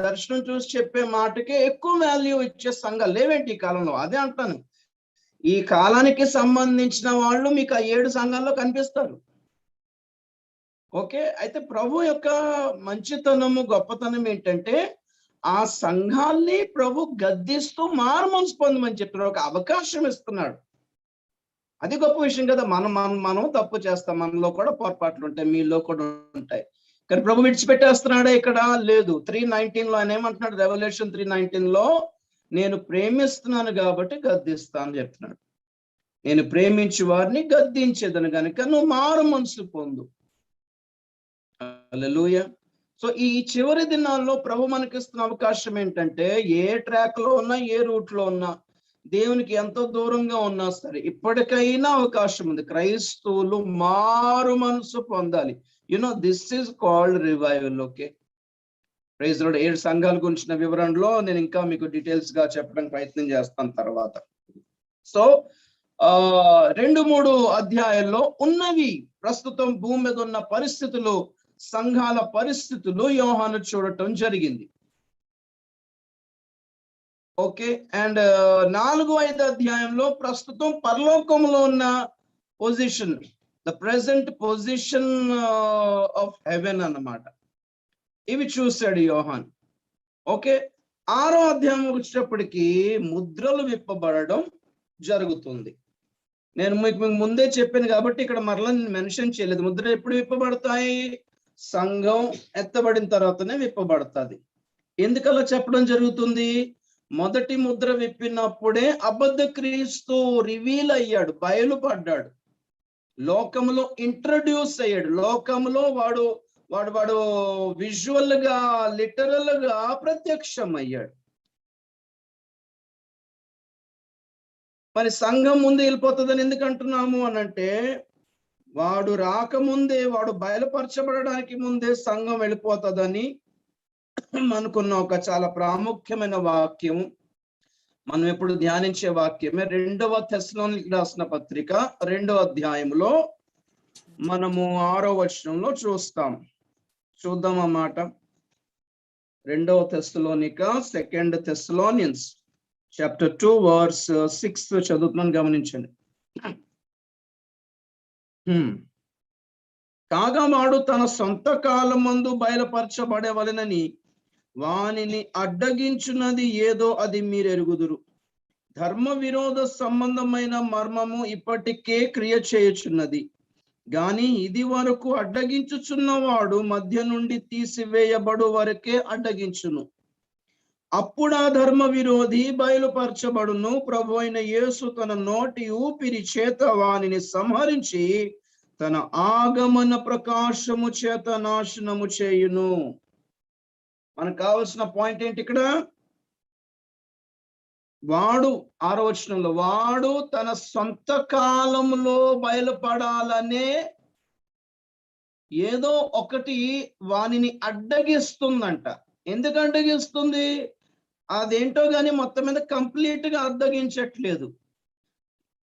దర్శనం చూసి చెప్పే మాటకే ఎక్కువ వాల్యూ ఇచ్చే సంఘాలు లేవేంటి ఈ కాలంలో? అదే అంటాను, ఈ కాలానికి సంబంధించిన వాళ్ళు మీకు ఆ 7 సంఘాల్లో కనిపిస్తారు. ఓకే, అయితే ప్రభు యొక్క మంచితనము, గొప్పతనం ఏంటంటే ఆ సంఘాల్ని ప్రభు గద్దిస్తూ మారు మనసు పొందమని చెప్తున్నాడు, ఒక అవకాశం ఇస్తున్నాడు. అది గొప్ప విషయం కదా. మనం తప్పు చేస్తాం, మనలో కూడా పొరపాట్లు ఉంటాయి, మీలో కూడా ఉంటాయి. కానీ ప్రభు విడిచిపెట్టేస్తున్నాడా ఇక్కడ? లేదు. 3:19 ఆయన ఏమంటున్నాడు? రెవల్యూషన్ 3:19 నేను ప్రేమిస్తున్నాను కాబట్టి గద్దిస్తాను చెప్తున్నాడు. నేను ప్రేమించు వారిని గద్దించేదను కనుక నువ్వు మారు మనసు పొందు. హల్లెలూయా. సో ఈ చివరి దినాల్లో ప్రభు మనకిస్తున్న అవకాశం ఏంటంటే, ఏ ట్రాక్ లో ఉన్నా, ఏ రూట్ లో ఉన్నా, దేవునికి ఎంతో దూరంగా ఉన్నా సరే, ఇప్పటికైనా అవకాశం ఉంది. క్రైస్తవులు మారు మనసు పొందాలి. This is called revival. Okay, praise lord. 7 సంఘాల గురించిన వివరణలో నేను ఇంకా మీకు డీటెయిల్స్ గా చెప్పడానికి ప్రయత్నం చేస్తాను తర్వాత. సో 2-3 అధ్యాయాల్లో ఉన్నవి, ప్రస్తుతం భూమి మీద ఉన్న పరిస్థితులు, సంఘాల పరిస్థితులు యోహాను చూడటం జరిగింది. ఓకే, అండ్ 4-5 అధ్యాయంలో ప్రస్తుతం పరలోకంలో ఉన్న position, the present position of haven అన్నమాట, ఇవి చూశాడు యోహాన్. ఓకే, 6వ అధ్యాయం వచ్చేటప్పటికి ముద్రలు విప్పబడడం జరుగుతుంది. నేను మీకు ముందే చెప్పాను కాబట్టి ఇక్కడ మరలా మెన్షన్ చేయలేదు. ముద్రలు ఎప్పుడు విప్పబడతాయి? సంఘం ఎత్తబడిన తర్వాతనే విప్పబడుతుంది. ఎందుకలా చెప్పడం జరుగుతుంది? మొదటి ముద్ర విప్పినప్పుడే అబద్ధ క్రీస్తు రివీల్ అయ్యాడు, బయలుపడ్డాడు, లోకంలో ఇంట్రడ్యూస్ అయ్యాడు. లోకంలో వాడు వాడు వాడు విజువల్ గా, లిటరల్ గా ప్రత్యక్షం అయ్యాడు. మరి సంఘం ముందు వెళ్ళిపోతుందని ఎందుకు అంటున్నాము అనంటే, వాడు రాకముందే, వాడు బయలుపరచబడడానికి ముందే సంఘం వెళ్ళిపోతుందని మనకున్న ఒక చాలా ప్రాముఖ్యమైన వాక్యం, మనం ఎప్పుడు ధ్యానించే వాక్యమే 2వ తెస్సలోనికీయులకు రాసిన పత్రిక 2వ అధ్యాయంలో మనము 6వ వచనంలో చూద్దాం అన్నమాట. 2వ తెస్సలోనిక, 2 Thessalonians chapter 2 verse 6 చదువుతున్నాను, గమనించండి. కాగా వాడు తన సొంత కాలమందు బయలుపరచబడవలెనని వానిని అడ్డగించున్నది ఏదో అది మీరెరుగుదురు. ధర్మ విరోధ సంబంధమైన మర్మము ఇప్పటికే క్రియ చేయుచున్నది, గాని ఇది వరకు అడ్డగించుచున్నవాడు మధ్య నుండి తీసివేయబడు వరకే అడ్డగించును. అప్పుడు ఆ ధర్మ విరోధి బయలుపరచబడును. ప్రభు అయిన యేసు తన నోటి ఊపిరి చేత వానిని సంహరించి తన ఆగమన ప్రకాశము చేత నాశనము చేయును. మనకు కావాల్సిన పాయింట్ ఏంటి ఇక్కడ? వాడు 6వ వచనంలో, వాడు తన సొంత కాలంలో బయలుపడాలనే ఏదో ఒకటి వానిని అడ్డగిస్తుందంట. ఎందుకు అడ్డగిస్తుంది? అదేంటో గాని మొత్తం మీద కంప్లీట్ గా అడ్డగించట్లేదు.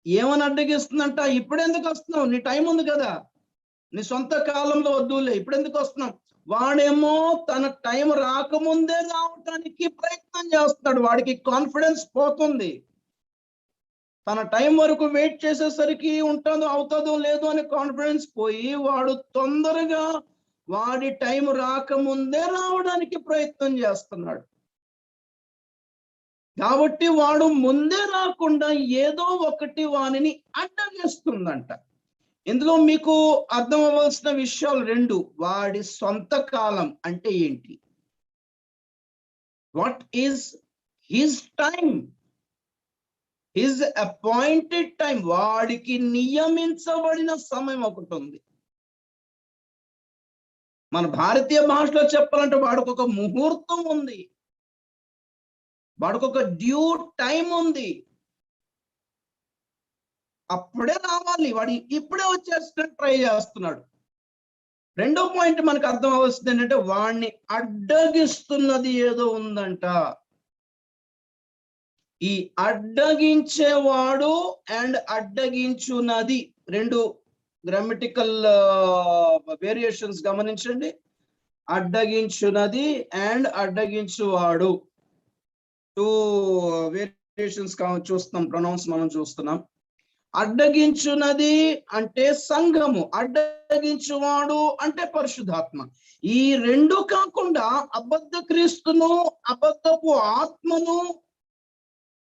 ఏమని అడ్డగిస్తుందంట? ఇప్పుడెందుకు వస్తున్నావు? నీ టైం ఉంది కదా, నీ సొంత కాలంలో వద్దులే, ఇప్పుడెందుకు వస్తున్నావు? వాడేమో తన టైం రాకముందే రావటానికి ప్రయత్నం చేస్తున్నాడు. వాడికి కాన్ఫిడెన్స్ పోతుంది. తన టైం వరకు వెయిట్ చేసేసరికి అవుతుందో లేదో అని కాన్ఫిడెన్స్ పోయి వాడు తొందరగా వాడి టైం రాకముందే రావడానికి ప్రయత్నం చేస్తున్నాడు. కాబట్టి వాడు ముందే రాకుండా ఏదో ఒకటి వానిని అడ్డగిస్తుందంట. ఇందులో మీకు అర్థం అవ్వాల్సిన విషయాలు 2. వాడి సొంత కాలం అంటే ఏంటి? What is his time, his appointed time. వాడికి నియమించబడిన సమయం ఒకటి ఉంది. మన భారతీయ భాషలో చెప్పాలంటే వాడికి ఒక ముహూర్తం ఉంది, వాడికి ఒక డ్యూ టైం ఉంది. అప్పుడే రావాలి, వాడు ఇప్పుడే వచ్చేసినట్టు ట్రై చేస్తున్నాడు. 2వ పాయింట్ మనకు అర్థం అవ్వాల్సింది ఏంటంటే, వాడిని అడ్డగిస్తున్నది ఏదో ఉందంట. ఈ అడ్డగించేవాడు అండ్ అడ్డగించున్నది 2 గ్రామటికల్ వేరియేషన్స్ గమనించండి. అడ్డగించున్నది అండ్ అడ్డగించువాడు. 2 వేరియేషన్స్ చూస్తున్నాం, ప్రొనౌన్స్ మనం చూస్తున్నాం. అడ్డగించున్నది అంటే సంఘము, అడ్డగించువాడు అంటే పరిశుద్ధాత్మ. ఈ రెండు కాకుండా అబద్ధ క్రీస్తును, అబద్ధపు ఆత్మను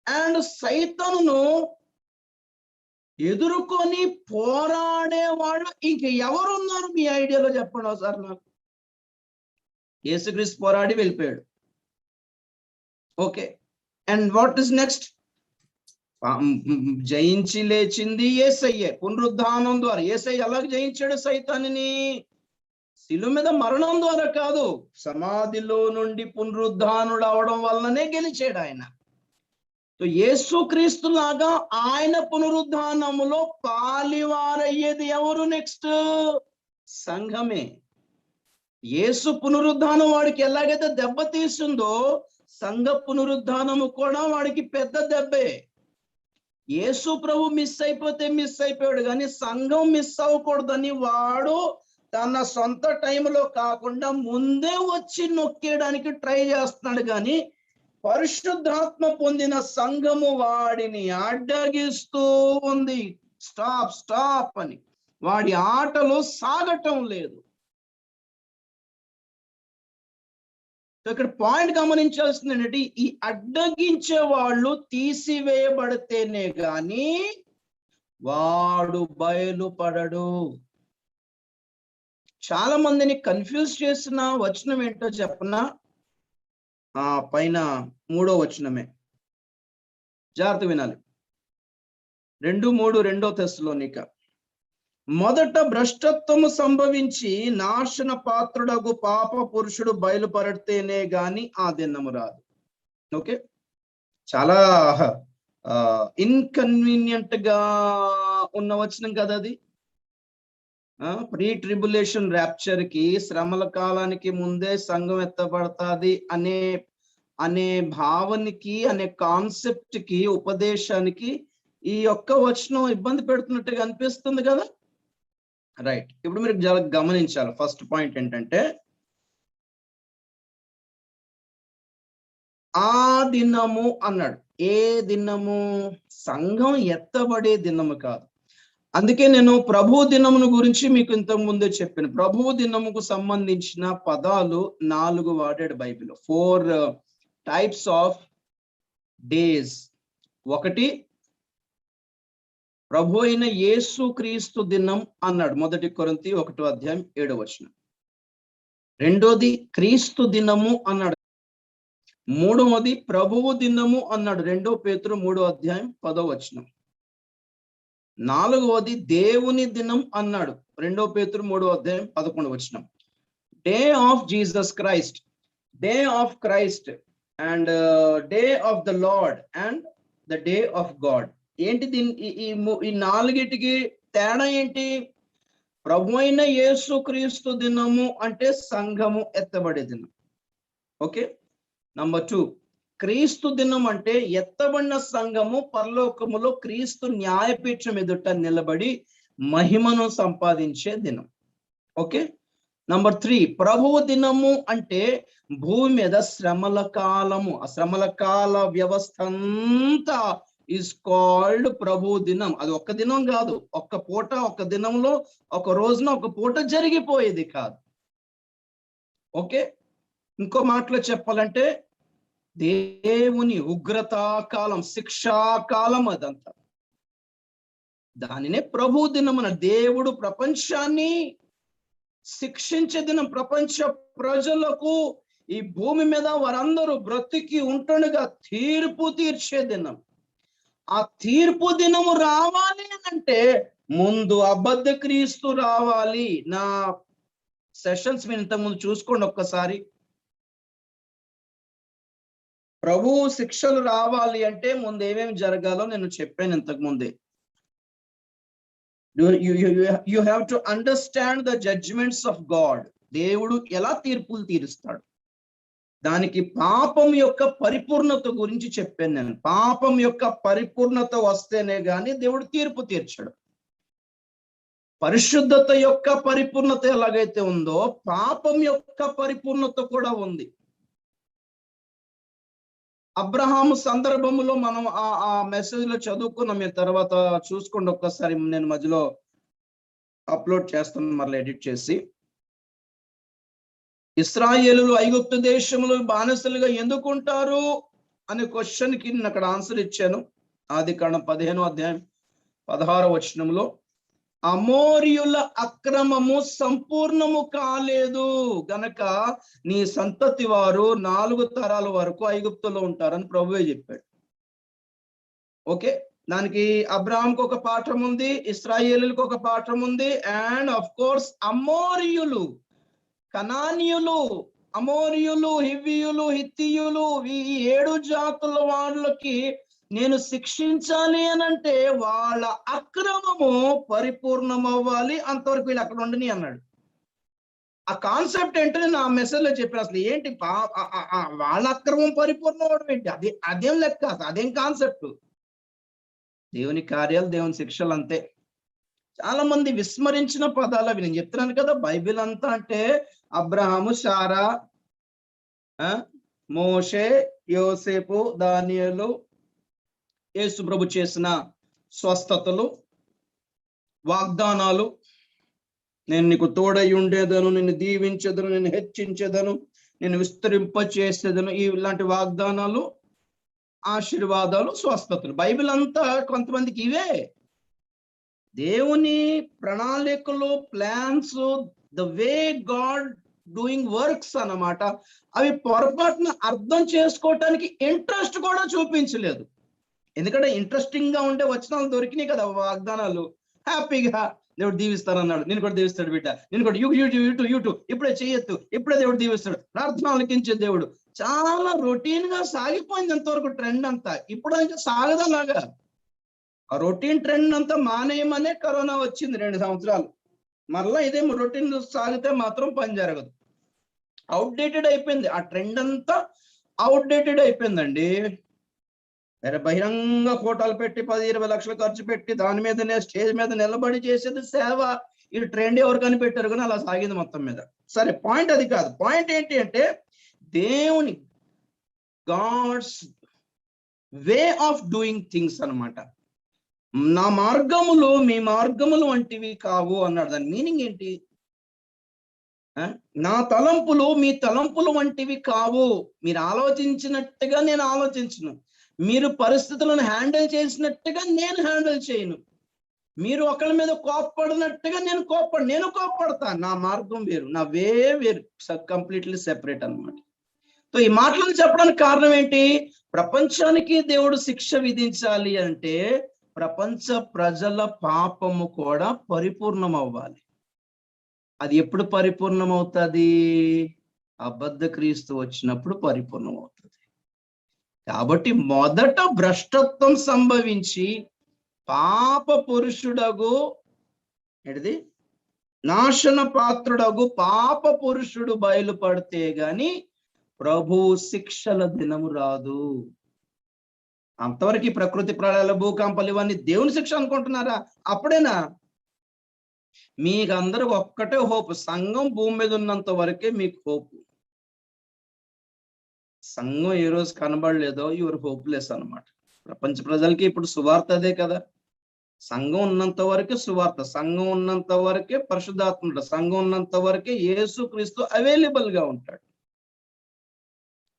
అండ్ సైతానును ఎదుర్కొని పోరాడే వాళ్ళు ఇంక ఎవరున్నారు మీ ఐడియాలో చెప్పండి ఒకసారి నాకు. యేసుక్రీస్తు పోరాడి వెళ్ళిపోయాడు. Okay, and what is next? జయించి లేచింది యేసయ్యే, పునరుద్ధానం ద్వారా. యేసయ్య ఎలాగ జయించాడు సైతాన్ని? శిలువ మీద మరణం ద్వారా కాదు, సమాధిలో నుండి పునరుద్ధానుడు అవడం వల్లనే గెలిచాడు ఆయన. యేసుక్రీస్తు లాగా ఆయన పునరుద్ధానములో పాలివారయ్యేది ఎవరు? నెక్స్ట్ సంఘమే. యేసు పునరుద్ధానం వాడికి ఎలాగైతే దెబ్బ తీసిందో, సంఘ పునరుద్ధానము కూడా వాడికి పెద్ద దెబ్బే. యేసు ప్రభు మిస్ అయిపోతే మిస్ అయిపోయాడు, కానీ సంఘం మిస్ అవ్వకూడదని వాడు తన సొంత టైంలో కాకుండా ముందే వచ్చి నొక్కేయడానికి ట్రై చేస్తున్నాడు. కానీ పరిశుద్ధాత్మ పొందిన సంఘము వాడిని అడ్డగిస్తూ ఉంది. స్టాప్ స్టాప్ అని వాడి ఆటలు సాగటం లేదు. ఇక్కడ పాయింట్ గమనించాల్సింది ఏంటంటే, ఈ అడ్డగించే వాళ్ళు తీసివేయబడితేనే గాని వాడు బయలుపడడు. చాలా మందిని కన్ఫ్యూజ్ చేసిన వచనం ఏంటో చెప్పనా? పైన 3వ వచనమే, జాగ్రత్త వినాలి. 2:3 2 తెస్సలోనిక. మొదట భ్రష్టత్వము సంభవించి నాశన పాత్రుడగు పాప పురుషుడు బయలుపడితేనే గాని ఆ దినము రాదు. ఓకే, చాలా ఇన్కన్వీనియంట్ గా ఉన్న వచనం కదా అది. ప్రీ ట్రిబులేషన్ ర్యాప్చర్ కి, శ్రమల కాలానికి ముందే సంఘం ఎత్తబడతాది అనే భావనకి, అనే కాన్సెప్ట్ కి, ఉపదేశానికి ఈ ఒక్క వచనం ఇబ్బంది పెడుతున్నట్టుగా అనిపిస్తుంది కదా. రైట్, ఇప్పుడు మీరు చాలా గమనించాలి. ఫస్ట్ పాయింట్ ఏంటంటే, ఆ దినము అన్నాడు. ఏ దినము? సంఘం ఎత్తబడే దినము కాదు. అందుకే నేను ప్రభు దినమును గురించి మీకు ఇంతకు ముందే చెప్పాను. ప్రభు దినముకు సంబంధించిన పదాలు 4 వాడాడు బైబిల్. 4 types of days. ఒకటి, ప్రభు అయిన యేసు క్రీస్తు దినం అన్నాడు, 1 కొరింథీ 1:7. రెండోది క్రీస్తు దినము అన్నాడు. మూడవది ప్రభువు దినము అన్నాడు, 2 పేతురు 3:10. నాలుగవది దేవుని దినం అన్నాడు, 2 పేతురు 3:11. Day of Jesus Christ, day of Christ and day of the lord and the day of God. ఏంటి ఈ 4టికి తేడా ఏంటి? ప్రభు అయిన యేసు క్రీస్తు దినము అంటే సంఘము ఎత్తబడే దినం. ఓకే, నంబర్ 2, క్రీస్తు దినం అంటే ఎత్తబడిన సంఘము పరలోకములో క్రీస్తు న్యాయపీఠం ఎదుట నిలబడి మహిమను సంపాదించే దినం. ఓకే, నంబర్ 3, ప్రభువు దినము అంటే భూమి మీద శ్రమల కాలము. ఆ శ్రమల కాల వ్యవస్థ అంతా ఈజ్ కాల్డ్ ప్రభు దినం. అది ఒక్క దినం కాదు, ఒక్క పూట, ఒక్క దినంలో, ఒక రోజున, ఒక పూట జరిగిపోయేది కాదు. ఓకే, ఇంకో మాటలో చెప్పాలంటే దేవుని ఉగ్రతాకాలం, శిక్షాకాలం అదంతా. దానినే ప్రభు దినం అన్న. దేవుడు ప్రపంచాన్ని శిక్షించే దినం. ప్రపంచ ప్రజలకు ఈ భూమి మీద వారందరూ బ్రతికి ఉంటుండగా తీర్పు తీర్చే దినం. ఆ తీర్పు దినము రావాలి అంటే ముందు అబద్ధ క్రీస్తు రావాలి. నా సెషన్స్ మీరు ఇంతకుముందు చూసుకోండి ఒక్కసారి. ప్రభు శిక్షలు రావాలి అంటే ముందు ఏమేమి జరగాలో నేను చెప్పాను ఇంతకు ముందే. You have to understand the judgements of God. దేవుడు ఎలా తీర్పులు తీరుస్తాడు, దానికి పాపం యొక్క పరిపూర్ణత గురించి చెప్పాను నేను. పాపం యొక్క పరిపూర్ణత వస్తేనే గాని దేవుడు తీర్పు తీర్చడు. పరిశుద్ధత యొక్క పరిపూర్ణత ఎలాగైతే ఉందో పాపం యొక్క పరిపూర్ణత కూడా ఉంది. అబ్రహాము సందర్భములో మనం ఆ మెసేజ్ లో చదువుకున్నాం. మీరు తర్వాత చూసుకోండి ఒక్కసారి, నేను మధ్యలో అప్లోడ్ చేస్తాను మరలా ఎడిట్ చేసి. ఇశ్రాయేలులు ఐగుప్తు దేశంలో బానిసలుగా ఎందుకుంటారు అనే క్వశ్చన్ కి నేను అక్కడ ఆన్సర్ ఇచ్చాను. ఆదికాండం 15వ అధ్యాయం 16వ వచనంలో అమోరియుల అక్రమము సంపూర్ణము కాలేదు గనక నీ సంతతి వారు 4 తరాల వరకు ఐగుప్తులో ఉంటారని ప్రభువే చెప్పాడు. ఓకే, దానికి అబ్రహాంకి ఒక పాఠం ఉంది, ఇశ్రాయేలులకు ఒక పాఠం ఉంది, అండ్ ఆఫ్ కోర్స్ అమోరియులు, కనానీయులు, అమోరియులు, హివ్వీయులు, హిత్తీయులు, ఈ 7 జాతుల వాళ్ళకి నేను శిక్షించాలి అని అంటే వాళ్ళ అక్రమము పరిపూర్ణం అవ్వాలి, అంతవరకు వీళ్ళు అక్కడ ఉండని అన్నాడు. ఆ కాన్సెప్ట్ ఏంటని నా మెసేజ్ లో చెప్పాను. అసలు ఏంటి వాళ్ళ అక్రమం పరిపూర్ణం అవడం ఏంటి? అదేం లెక్క, అదేం కాన్సెప్ట్? దేవుని కార్యాలు, దేవుని శిక్షలు అంతే. చాలా మంది విస్మరించిన పదాలు అవి. నేను చెప్తున్నాను కదా, బైబిల్ అంతా అంటే అబ్రహాము, శారా, మోషే, యోసేపు, దానియేలు, యేసు ప్రభు చేసిన స్వస్థతలు, వాగ్దానాలు, నేను నీకు తోడై ఉండేదను, నిన్ను దీవించేదను, నిన్ను హెచ్చించేదను, నేను విస్తరింప చేసేదను, ఇలాంటి వాగ్దానాలు, ఆశీర్వాదాలు, స్వస్థతలు. బైబిల్ అంతా కొంతమందికి ఇవే. దేవుని ప్రణాళికలు, plans, the way God doing works అన్నమాట, అవి పొరపాటున అర్థం చేసుకోవటానికి ఇంట్రెస్ట్ కూడా చూపించలేదు. ఎందుకంటే ఇంట్రెస్టింగ్ గా ఉండే వచనాలు దొరికినాయి కదా, వాగ్దానాలు. హ్యాపీగా దేవుడు దీవిస్తారన్నాడు, నేను కూడా దీవిస్తాడు బిడ్డ, నేను కూడా యూట్యూబ్ ఇప్పుడే చేయొద్దు, ఇప్పుడే దేవుడు దీవిస్తాడు, ప్రార్థన ఆలకించే దేవుడు. చాలా రొటీన్ గా సాగిపోయింది అంతవరకు ట్రెండ్ అంతా. ఇప్పుడు ఇంకా సాగదలాగా ఆ రొటీన్ ట్రెండ్ అంతా మానేయమనే కరోనా వచ్చింది 2 సంవత్సరాలు. మరలా ఇదే రొటీన్ సాగితే మాత్రం పని జరగదు. అవుట్డేటెడ్ అయిపోయింది ఆ ట్రెండ్ అంతా, అవుట్డేటెడ్ అయిపోయిందండి. వేరే బహిరంగ కోటాలు పెట్టి 10-20 లక్షలు ఖర్చు పెట్టి దాని మీద స్టేజ్ మీద నిలబడి చేసేది సేవ. ఈ ట్రెండ్ ఎవరు కనిపెట్టారు కానీ అలా సాగింది మొత్తం మీద. సరే, పాయింట్ అది కాదు. పాయింట్ ఏంటి అంటే దేవుని God's way of doing things అన్నమాట. నా మార్గములు మీ మార్గములు వంటివి కావు అన్నాడు. దాని మీనింగ్ ఏంటి? నా తలంపులు మీ తలంపులు వంటివి కావు. మీరు ఆలోచించినట్టుగా నేను ఆలోచించను, మీరు పరిస్థితులను హ్యాండిల్ చేసినట్టుగా నేను హ్యాండిల్ చేయను, మీరు ఒకరి మీద కోప్పడినట్టుగా నేను కోప్పడతా. నా మార్గం వేరు, నా వే వేరు, కంప్లీట్లీ సెపరేట్ అన్నమాట. సో ఈ మాటలను చెప్పడానికి కారణం ఏంటి? ప్రపంచానికి దేవుడు శిక్ష విధించాలి అంటే ప్రపంచ ప్రజల పాపము కూడా పరిపూర్ణం అవ్వాలి. అది ఎప్పుడు పరిపూర్ణం అవుతుంది? అబద్ధ క్రీస్తు వచ్చినప్పుడు పరిపూర్ణం అవుతుంది. కాబట్టి మొదట భ్రష్టత్వం సంభవించి పాప పురుషుడగు ఏంటిది నాశన పాత్రుడగు పాప పురుషుడు బయలుపడితే గాని ప్రభు శిక్షల దినము రాదు. అంతవరకు ప్రకృతి ప్రళయాలు, భూకంపాలు ఇవన్నీ దేవుని శిక్ష అనుకుంటున్నారా? అప్పుడేనా? మీకు అందరూ ఒక్కటే హోప్, సంఘం భూమి మీద ఉన్నంత వరకే మీకు హోప్. సంఘం ఏ రోజు కనబడలేదో యువర్ హోప్లెస్ అన్నమాట. ప్రపంచ ప్రజలకి ఇప్పుడు సువార్త అదే కదా. సంఘం ఉన్నంత వరకే సువార్త, సంఘం ఉన్నంత వరకే పరిశుద్ధాత్ముడు, సంఘం ఉన్నంత వరకే యేసు క్రీస్తు అవైలబుల్ గా ఉంటాడు.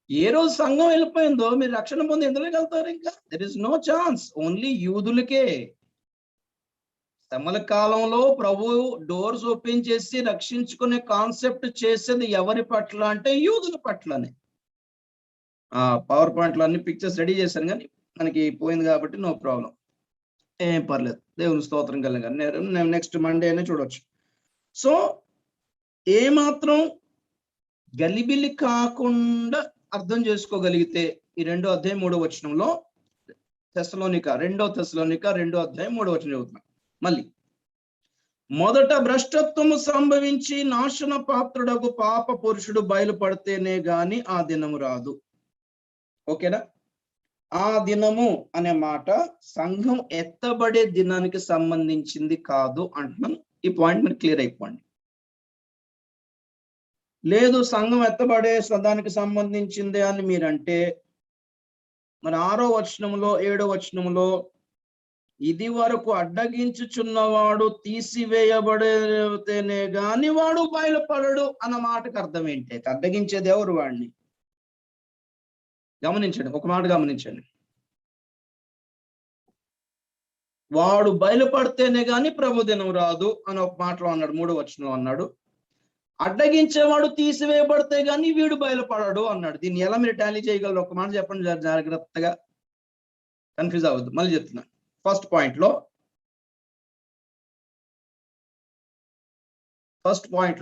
ఏ రోజు సంఘం వెళ్ళిపోయిందో మీరు రక్షణ పొంది ఎందులో వెళ్తారు? ఇంకా there is no chance. Only యూదులకే. శ్రమల కాలంలో ప్రభు డోర్స్ ఓపెన్ చేసి రక్షించుకునే కాన్సెప్ట్ చేసేది ఎవరి పట్ల అంటే యూదుల పట్లనే. పవర్ పాయింట్లో అన్ని పిక్చర్స్ రెడీ చేశాను కానీ మనకి పోయింది కాబట్టి నో ప్రాబ్లం, ఏం పర్లేదు. దేవుని స్తోత్రం కలిగాను. నెక్స్ట్ మండే అయినా చూడవచ్చు. సో ఏమాత్రం గలిబిలి కాకుండా అర్థం చేసుకోగలిగితే ఈ 2వ అధ్యాయం 3వ వచనంలో తెస్సలోనిక 2వ తెస్సలోనిక 2వ అధ్యాయం 3వ వచనం చదువుతున్నాం. మళ్ళీ మొదట భ్రష్టత్వము సంభవించి నాశన పాత్రుడకు పాప పురుషుడు బయలుపడితేనే గాని ఆ దినము రాదు. ఓకేనా? ఆ దినము అనే మాట సంఘం ఎత్తబడే దినానికి సంబంధించింది కాదు అంటున్నాను. ఈ పాయింట్ మీరు క్లియర్ అయిపోండి. లేదు సంఘం ఎత్తబడే దానికి సంబంధించిందే అని మీరంటే మరి 6వ వచనంలో 7వ వచనంలో ఇది వరకు అడ్డగించుచున్నవాడు తీసివేయబడితేనే గాని వాడు బయలుపడడు అన్న మాటకు అర్థం ఏంటి? అడ్డగించేది ఎవరు? వాడిని గమనించండి, ఒక మాట గమనించండి. వాడు బయలుపడితేనే గాని ప్రభు దినం రాదు అని ఒక మాటలో అన్నాడు, 3వ వచనంలో అన్నాడు. అడ్డగించేవాడు తీసివేయబడితే గాని వీడు బయలుపడడు అన్నాడు. దీన్ని ఎలా మీరు టాలీ చేయగలరు? ఒక మాట చెప్పండి జాగ్రత్తగా, కన్ఫ్యూజ్ అవ్వద్దు. మళ్ళీ చెప్తున్నా. ఫస్ట్ పాయింట్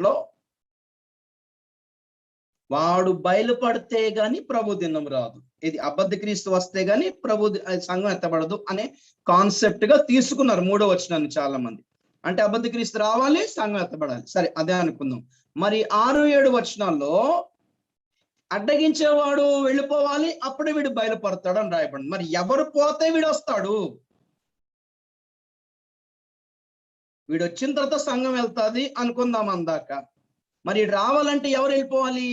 లో వాడు బయలుపడితే గాని ప్రభు దినం రాదు. ఇది అబద్ధ క్రీస్తు వస్తే గాని సంఘం ఎత్తబడదు అనే కాన్సెప్ట్ గా తీసుకున్నారు 3వ వచనాన్ని చాలా మంది. అంటే అబద్ధ క్రీస్తు రావాలి, సంఘం ఎత్తబడాలి. సరే, అదే అనుకుందాం. మరి 6, 7 వచనాల్లో అడ్డగించేవాడు వెళ్ళిపోవాలి, అప్పుడే వీడు బయలుపడతాడు అని రాయబడింది. మరి ఎవరు పోతే వీడు వస్తాడు? వీడు వచ్చిన తర్వాత సంఘం వెళ్తాది అనుకుందాం అందాక. మరి రావాలంటే ఎవరు వెళ్ళిపోవాలి?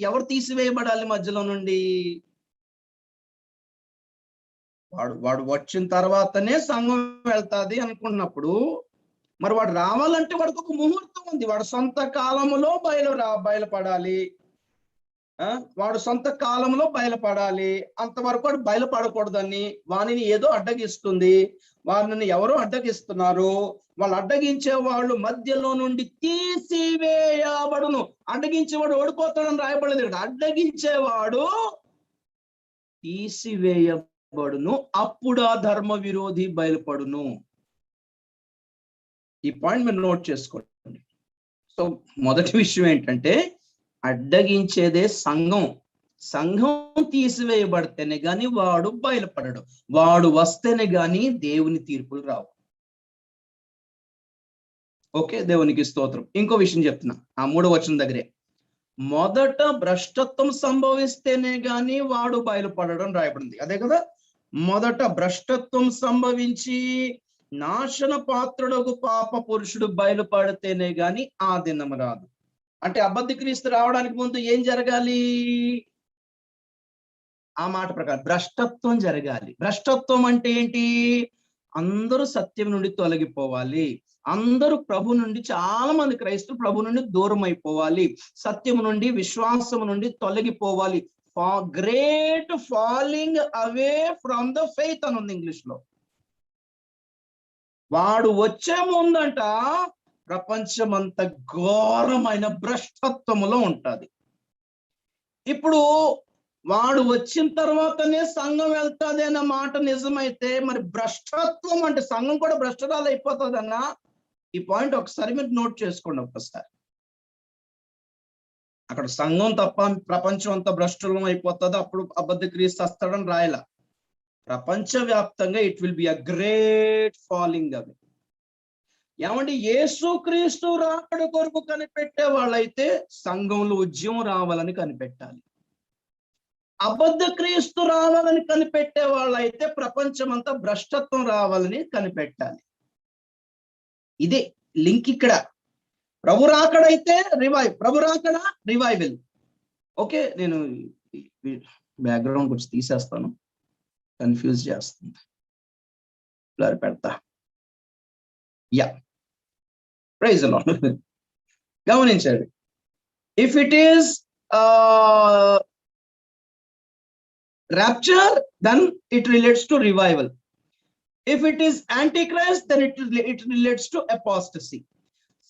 ఎవరు తీసివేయబడాలి మధ్యలో నుండి? వాడు వచ్చిన తర్వాతనే సంఘం వెళ్తాది అనుకున్నప్పుడు మరి వాడు రావాలంటే వాడికి ఒక ముహూర్తం ఉంది. వాడు సొంత కాలంలో బయలుపడాలి. వాడు సొంత కాలంలో బయలుపడాలి. అంతవరకు వాడు బయలుపడకూడదని వానిని ఏదో అడ్డగిస్తుంది. వారిని ఎవరో అడ్డగిస్తున్నారు. వాళ్ళు అడ్డగించే వాళ్ళు మధ్యలో నుండి తీసివేయబడును. అడ్డగించేవాడు ఓడిపోతాడని రాయబడలేదు ఇక్కడ. అడ్డగించేవాడు తీసివేయబడును, అప్పుడు ఆ ధర్మ విరోధి బయలుపడును. ఈ పాయింట్ మీరు నోట్ చేసుకోండి. సో మొదటి విషయం ఏంటంటే అడ్డగించేదే సంఘం తీసివేయబడితేనే గాని వాడు బయలుపడడు. వాడు వస్తేనే గాని దేవుని తీర్పులు రావు. ఓకే, దేవునికి స్తోత్రం. ఇంకో విషయం చెప్తున్నా, ఆ 3వ వచనం దగ్గరే. మొదట భ్రష్టత్వం సంభవిస్తేనే గాని వాడు బయలుపడడం రాయబడింది. అదే కదా, మొదట భ్రష్టత్వం సంభవించి నాశన పాత్రుడకు పాప పురుషుడు బయలుపడితేనే గాని ఆ దినం రాదు. అంటే అబద్ధ క్రీస్తు రావడానికి ముందు ఏం జరగాలి? ఆ మాట ప్రకారం భ్రష్టత్వం జరగాలి. భ్రష్టత్వం అంటే ఏంటి? అందరూ సత్యం నుండి తొలగిపోవాలి. అందరూ ప్రభు నుండి, చాలా మంది క్రైస్తవులు ప్రభు నుండి దూరం అయిపోవాలి. సత్యం నుండి, విశ్వాసం నుండి తొలగిపోవాలి. Great falling away from the faith అని ఉంది ఇంగ్లీష్ లో. వాడు వచ్చే ముందంట ప్రపంచమంత ఘోరమైన భ్రష్టత్వములో ఉంటది. ఇప్పుడు వాడు వచ్చిన తర్వాతనే సంఘం వెళ్తాది అన్న మాట నిజమైతే మరి భ్రష్టత్వం అంటే సంఘం కూడా భ్రష్టరాలు అయిపోతుందన్నా. ఈ పాయింట్ ఒకసారి మీరు నోట్ చేసుకోండి. ఒక్కసారి అక్కడ సంఘం తప్ప ప్రపంచం అంతా భ్రష్టం అయిపోతుంది, అప్పుడు అబద్ధ క్రీస్తు వస్తాడని రాయలా. ప్రపంచవ్యాప్తంగా it will be a great falling away. ఏమంటే యేసుక్రీస్తు రాకడ కొరకు కనిపెట్టే వాళ్ళైతే సంఘంలో ఉద్యమం రావాలని కనిపెట్టాలి. అబద్ధ క్రీస్తు రావాలని కనిపెట్టే వాళ్ళైతే ప్రపంచం అంతా భ్రష్టత్వం రావాలని కనిపెట్టాలి. ఇదే లింక్ ఇక్కడ. ప్రభు రాకడైతే రివైవల్. ఓకే, నేను బ్యాక్గ్రౌండ్ కొంచెం తీసేస్తాను, కన్ఫ్యూజ్ చేస్తుంది, పెడతా. Yeah, praise the lord. గమనించండి, if it is rapture, then it relates to revival. If it is antichrist, then it relates to apostasy.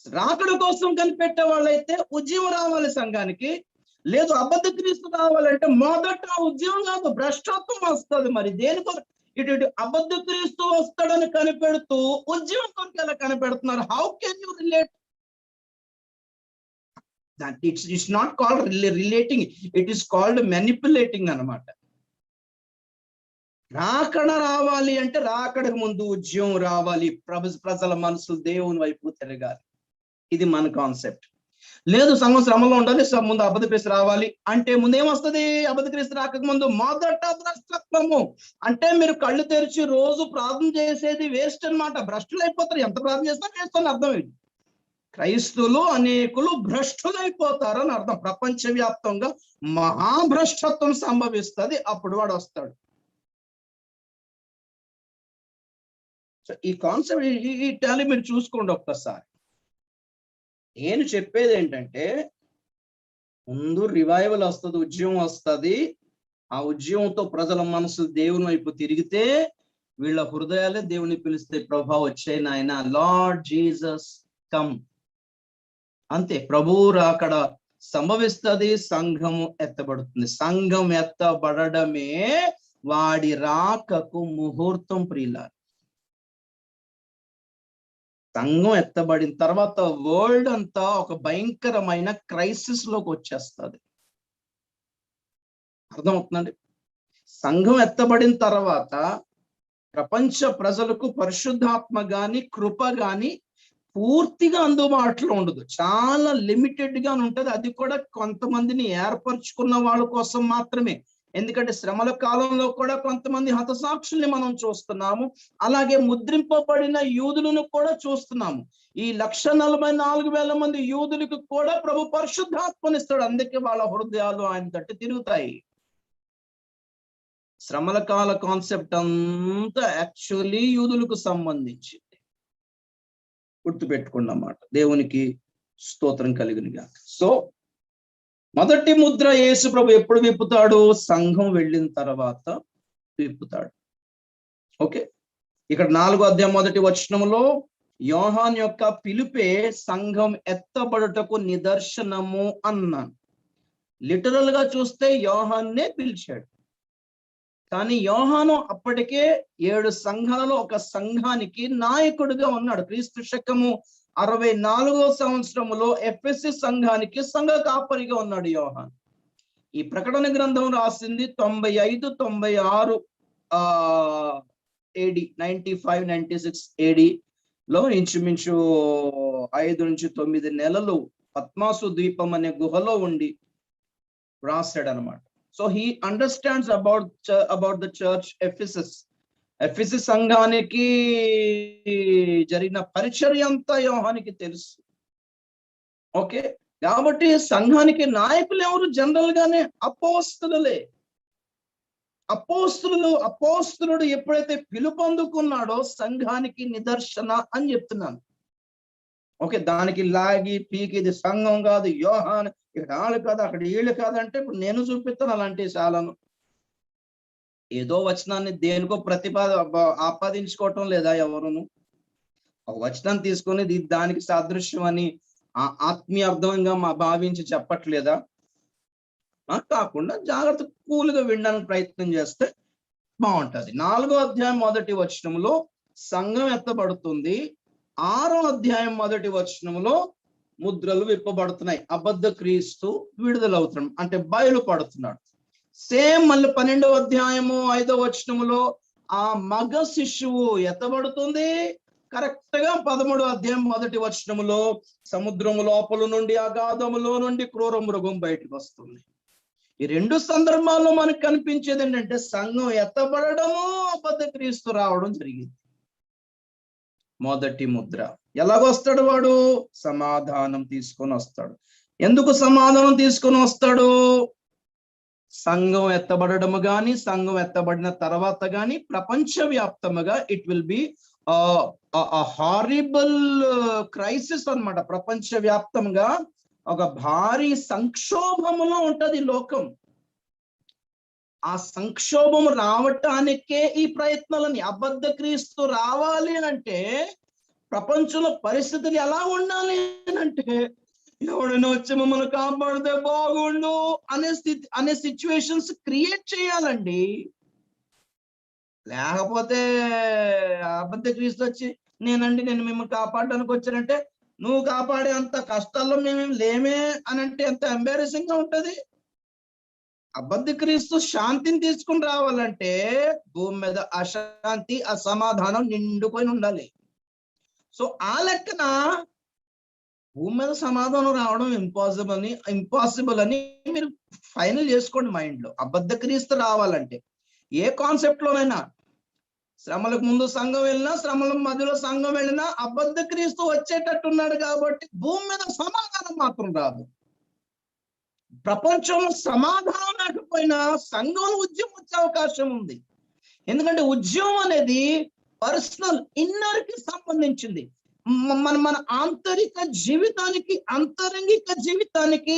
రాకడ కోసం కనిపెట్టే వాళ్ళైతే ఉద్యమం రావాలి సంఘానికి. లేదు అబద్ధ క్రీస్తు రావాలంటే మొదట ఉద్యమం కాదు, భ్రష్టత్వం వస్తుంది. మరి దేనికో ఇటు అబద్ధ క్రీస్తు వస్తాడని కనిపెడుతూ ఉద్యమం కొరకు ఎలా కనిపెడుతున్నారు? How can you relate that? It's not called relating, it is called manipulating అన్నమాట. రాకడ రావాలి అంటే రాకడకు ముందు ఉద్యమం రావాలి, ప్రజల మనసులు దేవుని వైపు తిరగాలి. ఇది మన కాన్సెప్ట్. లేదు సంఘం శ్రమలో ఉండాలి, ముందు అబద్ధ క్రీస్తు రావాలి అంటే ముందేమొస్తుంది? అబద్ధ క్రీస్తు రాక ముందు మొదట భ్రష్టత్వము. అంటే మీరు కళ్ళు తెరిచి రోజు ప్రార్థన చేసేది వేస్ట్ అన్నమాట. భ్రష్టులు అయిపోతారు. ఎంత ప్రార్థన చేసినా వేస్ట్ అని అర్థం ఏంటి? క్రైస్తువులు అనేకులు భ్రష్టులైపోతారని అర్థం. ప్రపంచవ్యాప్తంగా మహాభ్రష్టత్వం సంభవిస్తుంది. అప్పుడు వాడు వస్తాడు. ఈ కాన్సెప్ట్, ఈ టాలీ మీరు చూసుకోండి ఒక్కసారి. నేను చెప్పేది ఏంటంటే, ముందు రివైవల్ వస్తుంది, ఉద్యమం వస్తుంది. ఆ ఉద్యమంతో ప్రజల మనసులు దేవుని వైపు తిరిగితే వీళ్ళ హృదయాలే దేవుని పిలిస్తే, ప్రభా వచ్చే నాయన, లార్డ్ జీసస్ కమ్, అంతే. ప్రభువు అక్కడ సంభవిస్తుంది, సంఘము ఎత్తబడుతుంది. సంఘం ఎత్తబడమే వాడి రాకకు ముహూర్తం. ప్రియుల, సంఘం ఎత్తబడిన తర్వాత వరల్డ్ అంతా ఒక భయంకరమైన క్రైసిస్ లోకి వచ్చేస్తుంది. అర్థమవుతుందండి? సంఘం ఎత్తబడిన తర్వాత ప్రపంచ ప్రజలకు పరిశుద్ధాత్మ గాని కృప గాని పూర్తిగా అందుబాటులో ఉండదు. చాలా లిమిటెడ్ గా ఉంటది. అది కూడా కొంతమందిని ఏర్పరచుకున్న వాళ్ళ కోసం మాత్రమే. ఎందుకంటే శ్రమల కాలంలో కూడా కొంతమంది హతసాక్షుల్ని మనం చూస్తున్నాము. అలాగే ముద్రింపబడిన యూదులను కూడా చూస్తున్నాము. ఈ 144,000 మంది యూదులకు కూడా ప్రభు పరిశుద్ధాత్మనిస్తాడు. అందుకే వాళ్ళ హృదయాలు ఆయన తట్టు తిరుగుతాయి. శ్రమల కాల కాన్సెప్ట్ అంతా యాక్చువల్లీ యూదులకు సంబంధించింది. గుర్తుపెట్టుకున్నమాట. దేవునికి స్తోత్రం కలిగినగా. సో మొదటి ముద్ర యేసు ప్రభు ఎప్పుడు విప్పుతాడు? సంఘం వెళ్ళిన తర్వాత విప్పుతాడు. ఓకే, ఇక్కడ 4వ అధ్యాయం 1వ వచనంలో యోహాన్ యొక్క పిలుపే సంఘం ఎత్తబడుటకు నిదర్శనము అన్నాను. లిటరల్ గా చూస్తే యోహాన్నే పిలిచాడు. కానీ యోహాను అప్పటికే 7 సంఘాలలో ఒక సంఘానికి నాయకుడిగా ఉన్నాడు. క్రీస్తు శకము 64వ సంవత్సరములో ఎఫెసు సంఘానికి సంఘ కాపరిగా ఉన్నాడు యోహాను. ఈ ప్రకటన గ్రంథం రాసింది 95-96 AD, 95-96 AD లో ఇంచుమించు 5 నుంచి 9 నెలలు పద్మాసు ద్వీపం అనే గుహలో ఉండి రాశాడు అనమాట. So he understands about the church Ephesus. ఎఫెసు సంఘానికి జరిగిన పరిచర్య అంతా యోహానికి తెలుసు. ఓకే, కాబట్టి సంఘానికి నాయకులు ఎవరు? జనరల్ గానే అపోస్తలులే. అపోస్తలుడు ఎప్పుడైతే పిలుపు అందుకున్నాడో సంఘానికి నిదర్శన అని చెప్తున్నాను. ఓకే, దానికి లాగి పీకి ఇది సంఘం కాదు, యోహాన్ ఇక్కడ వాళ్ళు కాదు, అక్కడ వీళ్ళు కాదంటే ఇప్పుడు నేను చూపిస్తాను అలాంటి చాలను. ఏదో వచనాన్ని దేనికో ఆపాదించుకోవటం లేదా ఎవరును. ఒక వచనాన్ని తీసుకొని దానికి సాదృశ్యం అని ఆత్మీయ అర్థంగా భావించి చెప్పట్లేదా? కాకుండా జాగ్రత్త కూలుగా వినడానికి ప్రయత్నం చేస్తే బాగుంటది. 4వ అధ్యాయం 1వ వచనంలో సంఘం ఎత్తబడుతుంది. 6వ అధ్యాయం 1వ వచనంలో ముద్రలు విప్పబడుతున్నాయి. అబద్ధ క్రీస్తు విడుదలవుతున్నాడు, అంటే బయలుపడుతున్నాడు. సేమ్ మళ్ళీ 12వ అధ్యాయము 5వ వచనములో ఆ మగ శిశువు ఎత్తబడుతుంది. కరెక్ట్ గా 13వ అధ్యాయం 1వ వచనములో సముద్రము లోపల నుండి, అగాధములో నుండి క్రూర మృగం బయటకు వస్తుంది. ఈ 2 సందర్భాల్లో మనకు కనిపించేది ఏంటంటే సంఘం ఎత్తబడము, అబద్ధ క్రీస్తు రావడం జరిగింది. మొదటి ముద్ర ఎలాగొస్తాడు? వాడు సమాధానం తీసుకొని వస్తాడు. ఎందుకు సమాధానం తీసుకొని వస్తాడు? సంఘం ఎత్తబడము గాని, సంఘం ఎత్తబడిన తర్వాత గాని ప్రపంచవ్యాప్తముగా it will be horrible crisis అన్నమాట. ప్రపంచవ్యాప్తంగా ఒక భారీ సంక్షోభములో ఉంటది లోకం. ఆ సంక్షోభం రావటానికే ఈ ప్రయత్నాలని. అబద్ధ క్రీస్తు రావాలి అంటే ప్రపంచంలో పరిస్థితులు ఎలా ఉండాలి అంటే, ఎవడైనా వచ్చి మమ్మల్ని కాపాడితే బాగుండు అనే సిచ్యువేషన్స్ క్రియేట్ చేయాలండి. లేకపోతే అబద్ధ క్రీస్తు వచ్చి నేను మిమ్మల్ని కాపాడడానికి వచ్చానంటే, నువ్వు కాపాడే అంత కష్టాల్లో మేమేం లేమే అని అంటే ఎంత ఎంబారసింగ్ గా ఉంటది. అబద్ధ క్రీస్తు శాంతిని తీసుకుని రావాలంటే భూమి మీద అశాంతి, అసమాధానం నిండుకొని ఉండాలి. సో ఆ లెక్కన భూమి మీద సమాధానం రావడం ఇంపాసిబుల్ అని మీరు ఫైనల్ చేసుకోండి మైండ్ లో. అబద్ధ క్రీస్తు రావాలంటే ఏ కాన్సెప్ట్ లోనైనా శ్రమలకు ముందు సంఘం వెళ్ళినా, శ్రమల మధ్యలో సంఘం వెళ్ళినా అబద్ధ క్రీస్తు వచ్చేటట్టున్నాడు కాబట్టి భూమి మీద సమాధానం మాత్రం రాదు. ప్రపంచంలో సమాధానం లేకపోయినా సంఘంలో ఉద్యమం వచ్చే అవకాశం ఉంది. ఎందుకంటే ఉద్యమం అనేది పర్సనల్ ఇన్నర్ కి సంబంధించింది. మన ఆంతరిక జీవితానికి, అంతరంగిక జీవితానికి,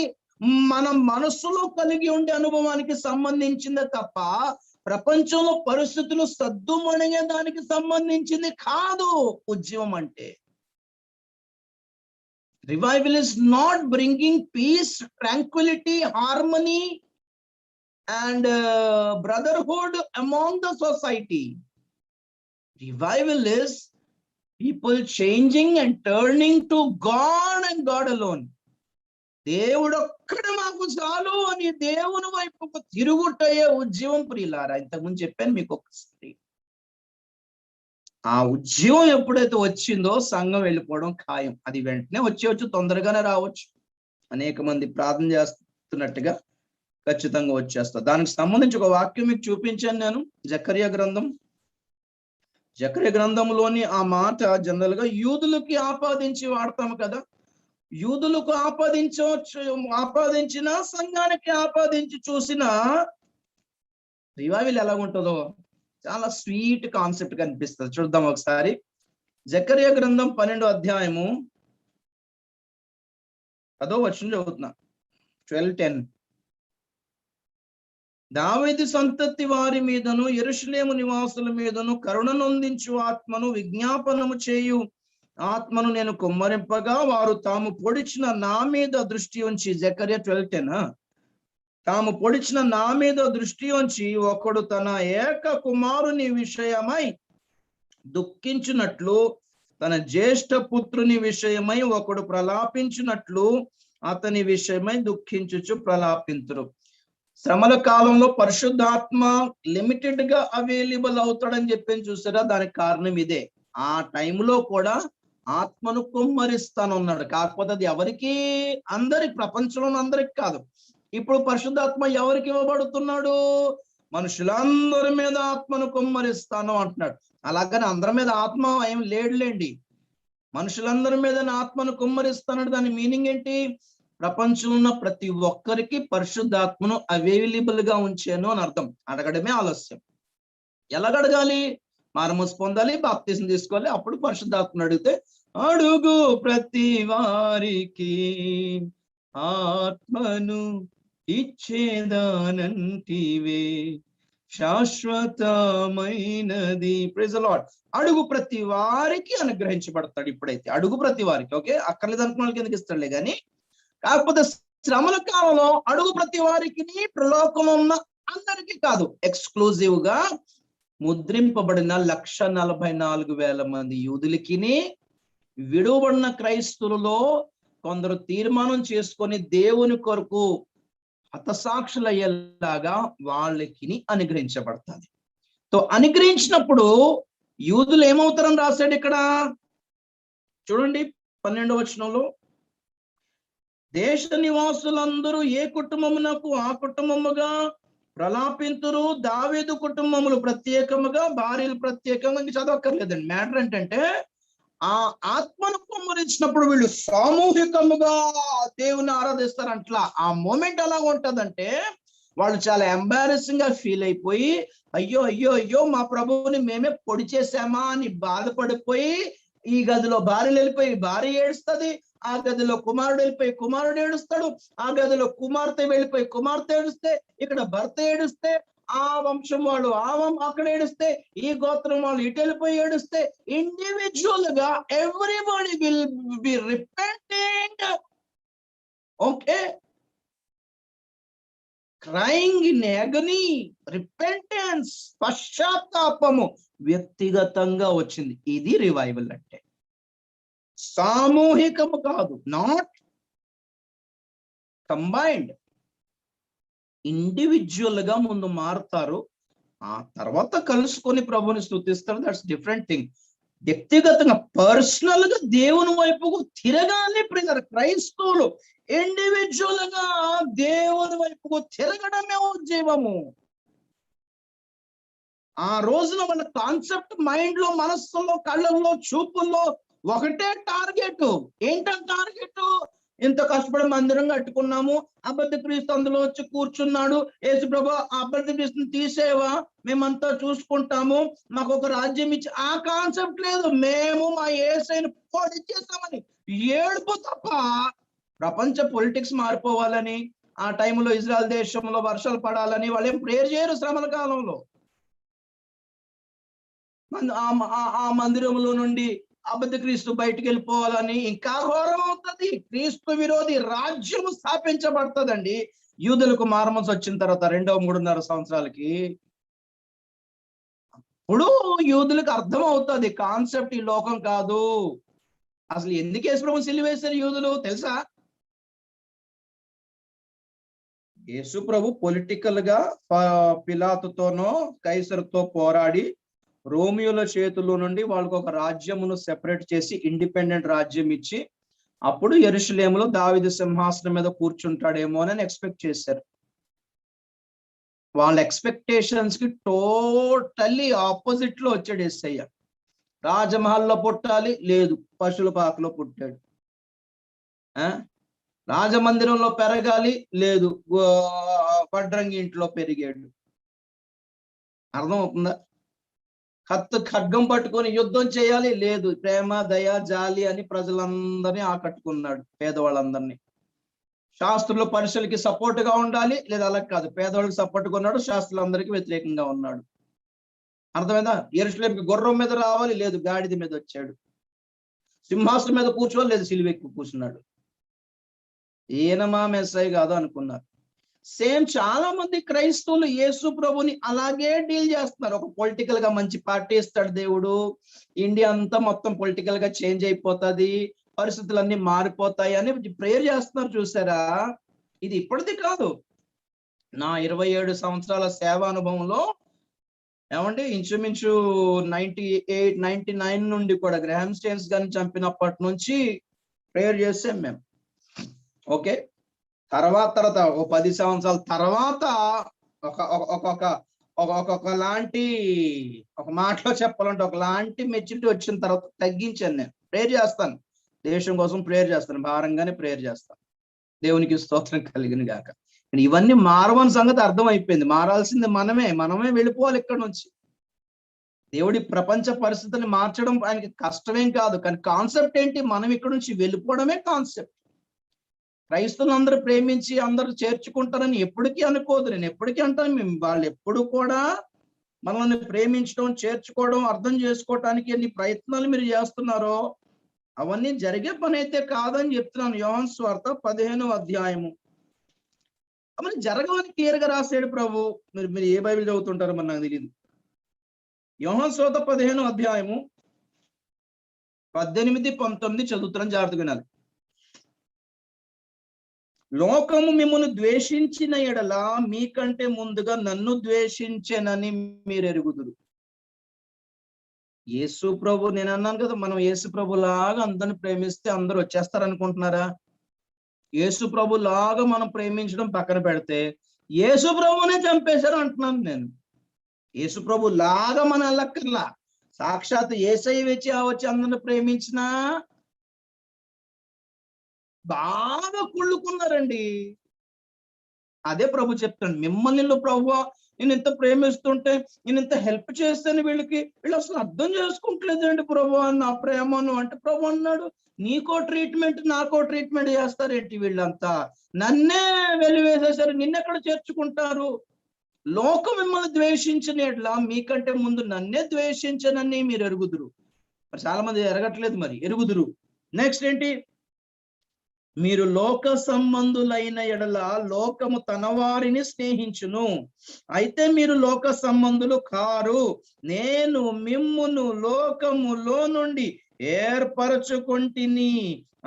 మన మనస్సులో కలిగి ఉండే అనుభవానికి సంబంధించిందే తప్ప ప్రపంచంలో పరిస్థితులు సద్దుమణిగే దానికి సంబంధించింది కాదు ఉద్యమం అంటే. Revival is not bringing peace, tranquillity, harmony and brotherhood among the society. Revival is people changing and turning to God and God alone. దేవుడు ఒక్కడు మాకు చాలు అని దేవుని వైపు తిరుగుటయ్యే ఉద్యమం ప్రియులారా. ఇంతకుముందు చెప్పాను మీకు ఒకసారి. ఆ ఉద్యమం ఎప్పుడైతే వచ్చిందో సంఘం వెళ్ళిపోవడం ఖాయం. అది వెంటనే వచ్చేవచ్చు, తొందరగానే రావచ్చు. అనేక మంది ప్రార్థన చేస్తున్నట్టుగా ఖచ్చితంగా వచ్చేస్తా. దానికి సంబంధించి ఒక వాక్యం మీకు చూపించాను నేను. జకర్యా గ్రంథంలోని ఆ మాట జనరల్ గా యూదులకి ఆపాదించి వాడతాము కదా. యూదులకు ఆపాదించిన, సంఘానికి ఆపాదించి చూసిన రివైవల్ ఎలా ఉంటుందో చాలా స్వీట్ కాన్సెప్ట్ కనిపిస్తుంది. చూద్దాం ఒకసారి. జకర్యా గ్రంథం 12వ అధ్యాయము 10వ వచనం చదువుతున్నా. 12:10. దావీదు సంతతి వారి మీదను యెరూషలేము నివాసుల మీదను కరుణనొందించు ఆత్మను, విజ్ఞాపనము చేయు ఆత్మను నేను కుమ్మరింపగా వారు తాము పొడిచిన నా మీద దృష్టి ఉంచి, జకర్యా 12:10, తాము పొడిచిన నా మీద దృష్టి ఉంచి ఒకడు తన ఏక కుమారుని విషయమై దుఃఖించినట్లు, తన జ్యేష్ఠ పుత్రుని విషయమై ఒకడు ప్రలాపించినట్లు అతని విషయమై దుఃఖించుచు ప్రలాపింతురు. శ్రమల కాలంలో పరిశుద్ధాత్మ లిమిటెడ్ గా అవైలబుల్ అవుతాడని చెప్పని చూసారా. దానికి కారణం ఇదే. ఆ టైంలో కూడా ఆత్మను కుమ్మరిస్తానున్నాడు. కాకపోతే అది ఎవరికి? అందరికి, ప్రపంచంలో అందరికి కాదు. ఇప్పుడు పరిశుద్ధాత్మ ఎవరికి ఇవ్వబడుతున్నాడు? మనుషులందరి మీద ఆత్మను కుమ్మరిస్తాను అంటున్నాడు. అలాగని అందరి మీద ఆత్మ ఏం లేడులేండి. మనుషులందరి మీద ఆత్మను కుమ్మరిస్తాడు. దాని మీనింగ్ ఏంటి? ప్రపంచంలో ఉన్న ప్రతి ఒక్కరికి పరిశుద్ధాత్మను అవైలబుల్ గా ఉంచాను అని అర్థం. అడగడమే ఆలస్యం. ఎలాగడగాలి? మారుమనసు పొందాలి, బాప్తిసం తీసుకోవాలి. అప్పుడు పరిశుద్ధాత్మను అడిగితే, అడుగు ప్రతి వారికి ఆత్మను ఇచ్చేదానంటివే శాశ్వతమైనది. Praise the lord. అడుగు ప్రతి వారికి అనుగ్రహించబడతాడు. ఇప్పుడైతే అడుగు ప్రతి వారికి. ఓకే, అక్కర్లేదు అనుకున్న వాళ్ళకి ఎందుకు ఇస్తాడులే కానీ. కాకపోతే శ్రమల కాలంలో అడుగు ప్రతి వారికి, ప్రలోకంలో ఉన్న అందరికీ కాదు, ఎక్స్క్లూజివ్ గా ముద్రింపబడిన 1,44,000 మంది యూదులకి, విడువబడిన క్రైస్తువులలో కొందరు తీర్మానం చేసుకొని దేవుని కొరకు హతసాక్షులయ్యేలాగా వాళ్ళకి అనుగ్రహించబడతాది. అనుగ్రహించినప్పుడు యూదులు ఏమవుతారని రాశాడు ఇక్కడ చూడండి. 12వ వచనంలో, దేశ నివాసులందరూ ఏ కుటుంబమునకు ఆ కుటుంబముగా ప్రలాపింతురు. దావీదు కుటుంబములు ప్రత్యేకముగా, భార్యలు ప్రత్యేకంగా. ఇంక చదవక్కర్లేదండి. మ్యాటర్ ఏంటంటే, ఆ ఆత్మను కుమ్మరించినప్పుడు వీళ్ళు సామూహికముగా దేవుని ఆరాధిస్తారంట్లా. ఆ మూమెంట్ ఎలా ఉంటదంటే, వాళ్ళు చాలా ఎంబారెసింగ్ గా ఫీల్ అయిపోయి, అయ్యో అయ్యో అయ్యో మా ప్రభువుని మేమే పొడి చేశామా అని బాధపడిపోయి, ఈ గదిలో భార్యలు వెళ్ళిపోయి భార్య ఏడుస్తుంది, ఆ గదిలో కుమారుడు వెళ్ళిపోయి కుమారుడు ఏడుస్తాడు, ఆ గదిలో కుమార్తె వెళ్ళిపోయి కుమార్తె ఏడుస్తే, ఇక్కడ భర్త ఏడుస్తే, ఆ వంశం వాళ్ళు అక్కడ ఏడుస్తే, ఈ గోత్రం వాళ్ళు ఇటు వెళ్ళిపోయి ఏడుస్తే, ఇండివిజువల్ గా everybody will be repenting. Okay, crying in agony, repentance, పశ్చాత్తాపము వ్యక్తిగతంగా వచ్చింది. ఇది రివైవల్ అంటే. సామూహికము కాదు, నాట్ కంబైన్డ్. ఇండివిజువల్ గా ముందు మారుతారు, ఆ తర్వాత కలుసుకొని ప్రభుని స్తుతిస్తారు. That's different thing. వ్యక్తిగతంగా పర్సనల్ గా దేవుని వైపుకు తిరగాలి. క్రైస్తవులు ఇండివిజువల్ గా దేవుని వైపుకు తిరగడమే ఉద్యమము. ఆ రోజున వాళ్ళ కాన్సెప్ట్ మైండ్ లో, మనస్సులో, కళ్ళల్లో, చూపుల్లో ఒకటే టార్గెట్. ఏంటో టార్గెట్? ఇంత కష్టపడి మందిరం కట్టుకున్నాము, అబద్ధ క్రీస్తు అందులో వచ్చి కూర్చున్నాడు, యేసు ప్రభు ఆ అబద్ధ క్రీస్తుని తీసేవా, మేమంతా చూసుకుంటాము, మాకు ఒక రాజ్యం ఇచ్చి, ఆ కాన్సెప్ట్ లేదు. మేము మా యేసయ్యను పొడి చేస్తామని ఏడుపు తప్ప. ప్రపంచ పొలిటిక్స్ మారిపోవాలని, ఆ టైంలో ఇజ్రాయెల్ దేశంలో వర్షాలు పడాలని వాళ్ళు ఏం ప్రేయర్ చేయరు శ్రమల కాలంలో. ఆ మందిరంలో నుండి అబద్ధ క్రీస్తు బయటికి వెళ్ళిపోవాలని ఇంకా ఘోరం అవుతుంది. క్రీస్తు విరోధి రాజ్యము స్థాపించబడుతుందండి యూదులకు మారుమనసు వచ్చిన తర్వాత 2-3.5 సంవత్సరాలకి. ఇప్పుడు యూదులకు అర్థం అవుతుంది కాన్సెప్ట్ ఈ లోకం కాదు. అసలు ఎందుకు యేసు ప్రభువుని సిలువేశారు యూదులు తెలుసా? యేసు ప్రభు పొలిటికల్ గా పిలాతుతోనో కైసరుతో పోరాడి రోమియోల చేతుల్లో నుండి వాళ్ళకు ఒక రాజ్యమును సెపరేట్ చేసి ఇండిపెండెంట్ రాజ్యం ఇచ్చి అప్పుడు యెరూషలేములో దావీదు సింహాసనం మీద కూర్చుంటాడేమో అని ఎక్స్పెక్ట్ చేశారు. వాళ్ళ ఎక్స్పెక్టేషన్స్ కి టోటల్లీ ఆపోజిట్ లో వచ్చాడు యేసయ్య. రాజమహల్లో పుట్టాలి, లేదు, పశువుల పాకలో పుట్టాడు. రాజమందిరంలో పెరగాలి, లేదు, వడ్రంగి ఇంట్లో పెరిగాడు. అర్థం అవుతుందా? ఖడ్గం పట్టుకొని యుద్ధం చేయాలి, లేదు, ప్రేమ, దయ, జాలి అని ప్రజలందరినీ ఆకట్టుకున్నాడు, పేదవాళ్ళందరినీ. శాస్త్రులు పరుషులకి సపోర్ట్ గా ఉండాలి, లేదా అలా కాదు, పేదవాళ్ళకి సపోర్ట్ గా ఉన్నాడు, శాస్త్రులందరికీ వ్యతిరేకంగా ఉన్నాడు. అర్థమైందా? యెరూషలేముకి గుర్రం మీద రావాలి, లేదు, గాడిద మీద వచ్చాడు. సింహాసనం మీద కూర్చోవాలి, లేదు, సిలువెక్కి కూర్చున్నాడు. ఈయన మా మెస్సయ్య కాదు అనుకున్నారు. సేమ్ చాలా మంది క్రైస్తవులు యేసు ప్రభుని అలాగే డీల్ చేస్తున్నారు. ఒక పొలిటికల్ గా మంచి పార్టీ ఇస్తాడు దేవుడు, ఇండియా అంతా మొత్తం పొలిటికల్ గా చేంజ్ అయిపోతుంది, పరిస్థితులన్నీ మారిపోతాయి అని ప్రేయర్ చేస్తున్నారు. చూసారా? ఇది ఇప్పటిది కాదు. నా 27 సంవత్సరాల సేవ అనుభవంలో ఏమండి, ఇంచుమించు 98-99 నుండి కూడా గ్రాహం స్టెయిన్స్ గారిని చంపినప్పటి నుంచి ప్రేయర్ చేసాం మేము. ఓకే, తర్వాత ఓ 10 సంవత్సరాల తర్వాత ఒకలాంటి, ఒక మాటలో చెప్పాలంటే ఒకలాంటి మెచ్యూరిటీ వచ్చిన తర్వాత తగ్గించాను. నేను ప్రేయర్ చేస్తాను, దేశం కోసం ప్రేయర్ చేస్తాను, భారంగానే ప్రేయర్ చేస్తాను. దేవునికి స్తోత్రం కలిగిన గాక. ఇవన్నీ మారవని సంగతి అర్థం అయిపోయింది. మారాల్సింది మనమే వెళ్ళిపోవాలి ఇక్కడ నుంచి. దేవుడి ప్రపంచ పరిస్థితిని మార్చడం ఆయనకి కష్టమేం కాదు, కానీ కాన్సెప్ట్ ఏంటి? మనం ఇక్కడ నుంచి వెళ్ళిపోవడమే కాన్సెప్ట్. క్రైస్తవులు అందరూ ప్రేమించి అందరూ చేర్చుకుంటారని ఎప్పటికీ అనుకోదు. నేను ఎప్పటికీ అంటాను, వాళ్ళు ఎప్పుడు కూడా మనల్ని ప్రేమించడం, చేర్చుకోవడం, అర్థం చేసుకోవటానికి ఎన్ని ప్రయత్నాలు మీరు చేస్తున్నారో అవన్నీ జరిగే పని అయితే కాదని చెప్తున్నాను. యోహాను సువార్త 15వ అధ్యాయము అవన్నీ జరగవని క్లియర్ గా రాశాడు ప్రభు. మీరు ఏ బైబిల్ చదువుతుంటారో మరి నాకు తెలియదు. యోహాను సువార్త 15వ అధ్యాయము 18-19 చదువుతున్నాను, జాగ్రత్తగా వినాలి. లోకము మిమ్మల్ని ద్వేషించిన ఎడల మీకంటే ముందుగా నన్ను ద్వేషించెనని మీరు ఎరుగుదురు. యేసు ప్రభు, నేను అన్నాను కదా, మనం యేసు ప్రభు లాగా అందరిని ప్రేమిస్తే అందరూ వచ్చేస్తారు అనుకుంటున్నారా? యేసు ప్రభు లాగా మనం ప్రేమించడం పక్కన పెడితే యేసు ప్రభునే చంపేశారు అంటున్నాను నేను. యేసు ప్రభు లాగా మన అల్లక్కర్లా, సాక్షాత్ యేసయ్య వచ్చి అందరిని ప్రేమించినా బాగా కుళ్ళుకున్నారండి. అదే ప్రభు చెప్తాను, మిమ్మల్ని ప్రభువా నేను ఇంత ప్రేమిస్తుంటే, నేను ఇంత హెల్ప్ చేస్తాను వీళ్ళు అసలు అర్థం చేసుకుంటలేదండి ప్రభు నా ప్రేమను అంటే. ప్రభు అన్నాడు, నీకో ట్రీట్మెంట్ నాకో ట్రీట్మెంట్ చేస్తారేంటి వీళ్ళంతా? నన్నే వెలివేసేసారు, నిన్నెక్కడ చేర్చుకుంటారు? లోకం మిమ్మల్ని ద్వేషించిన ఎట్లా మీకంటే ముందు నన్నే ద్వేషించనని మీరు ఎరుగుదురు. మరి చాలా మంది ఎరగట్లేదు, మరి ఎరుగుదురు. నెక్స్ట్ ఏంటి? మీరు లోక సంబంధులైన ఎడల లోకము తన వారిని స్నేహించును, అయితే మీరు లోక సంబంధులు కారు, నేను మిమ్మును లోకములో నుండి ఏర్పరచుకొంటిని,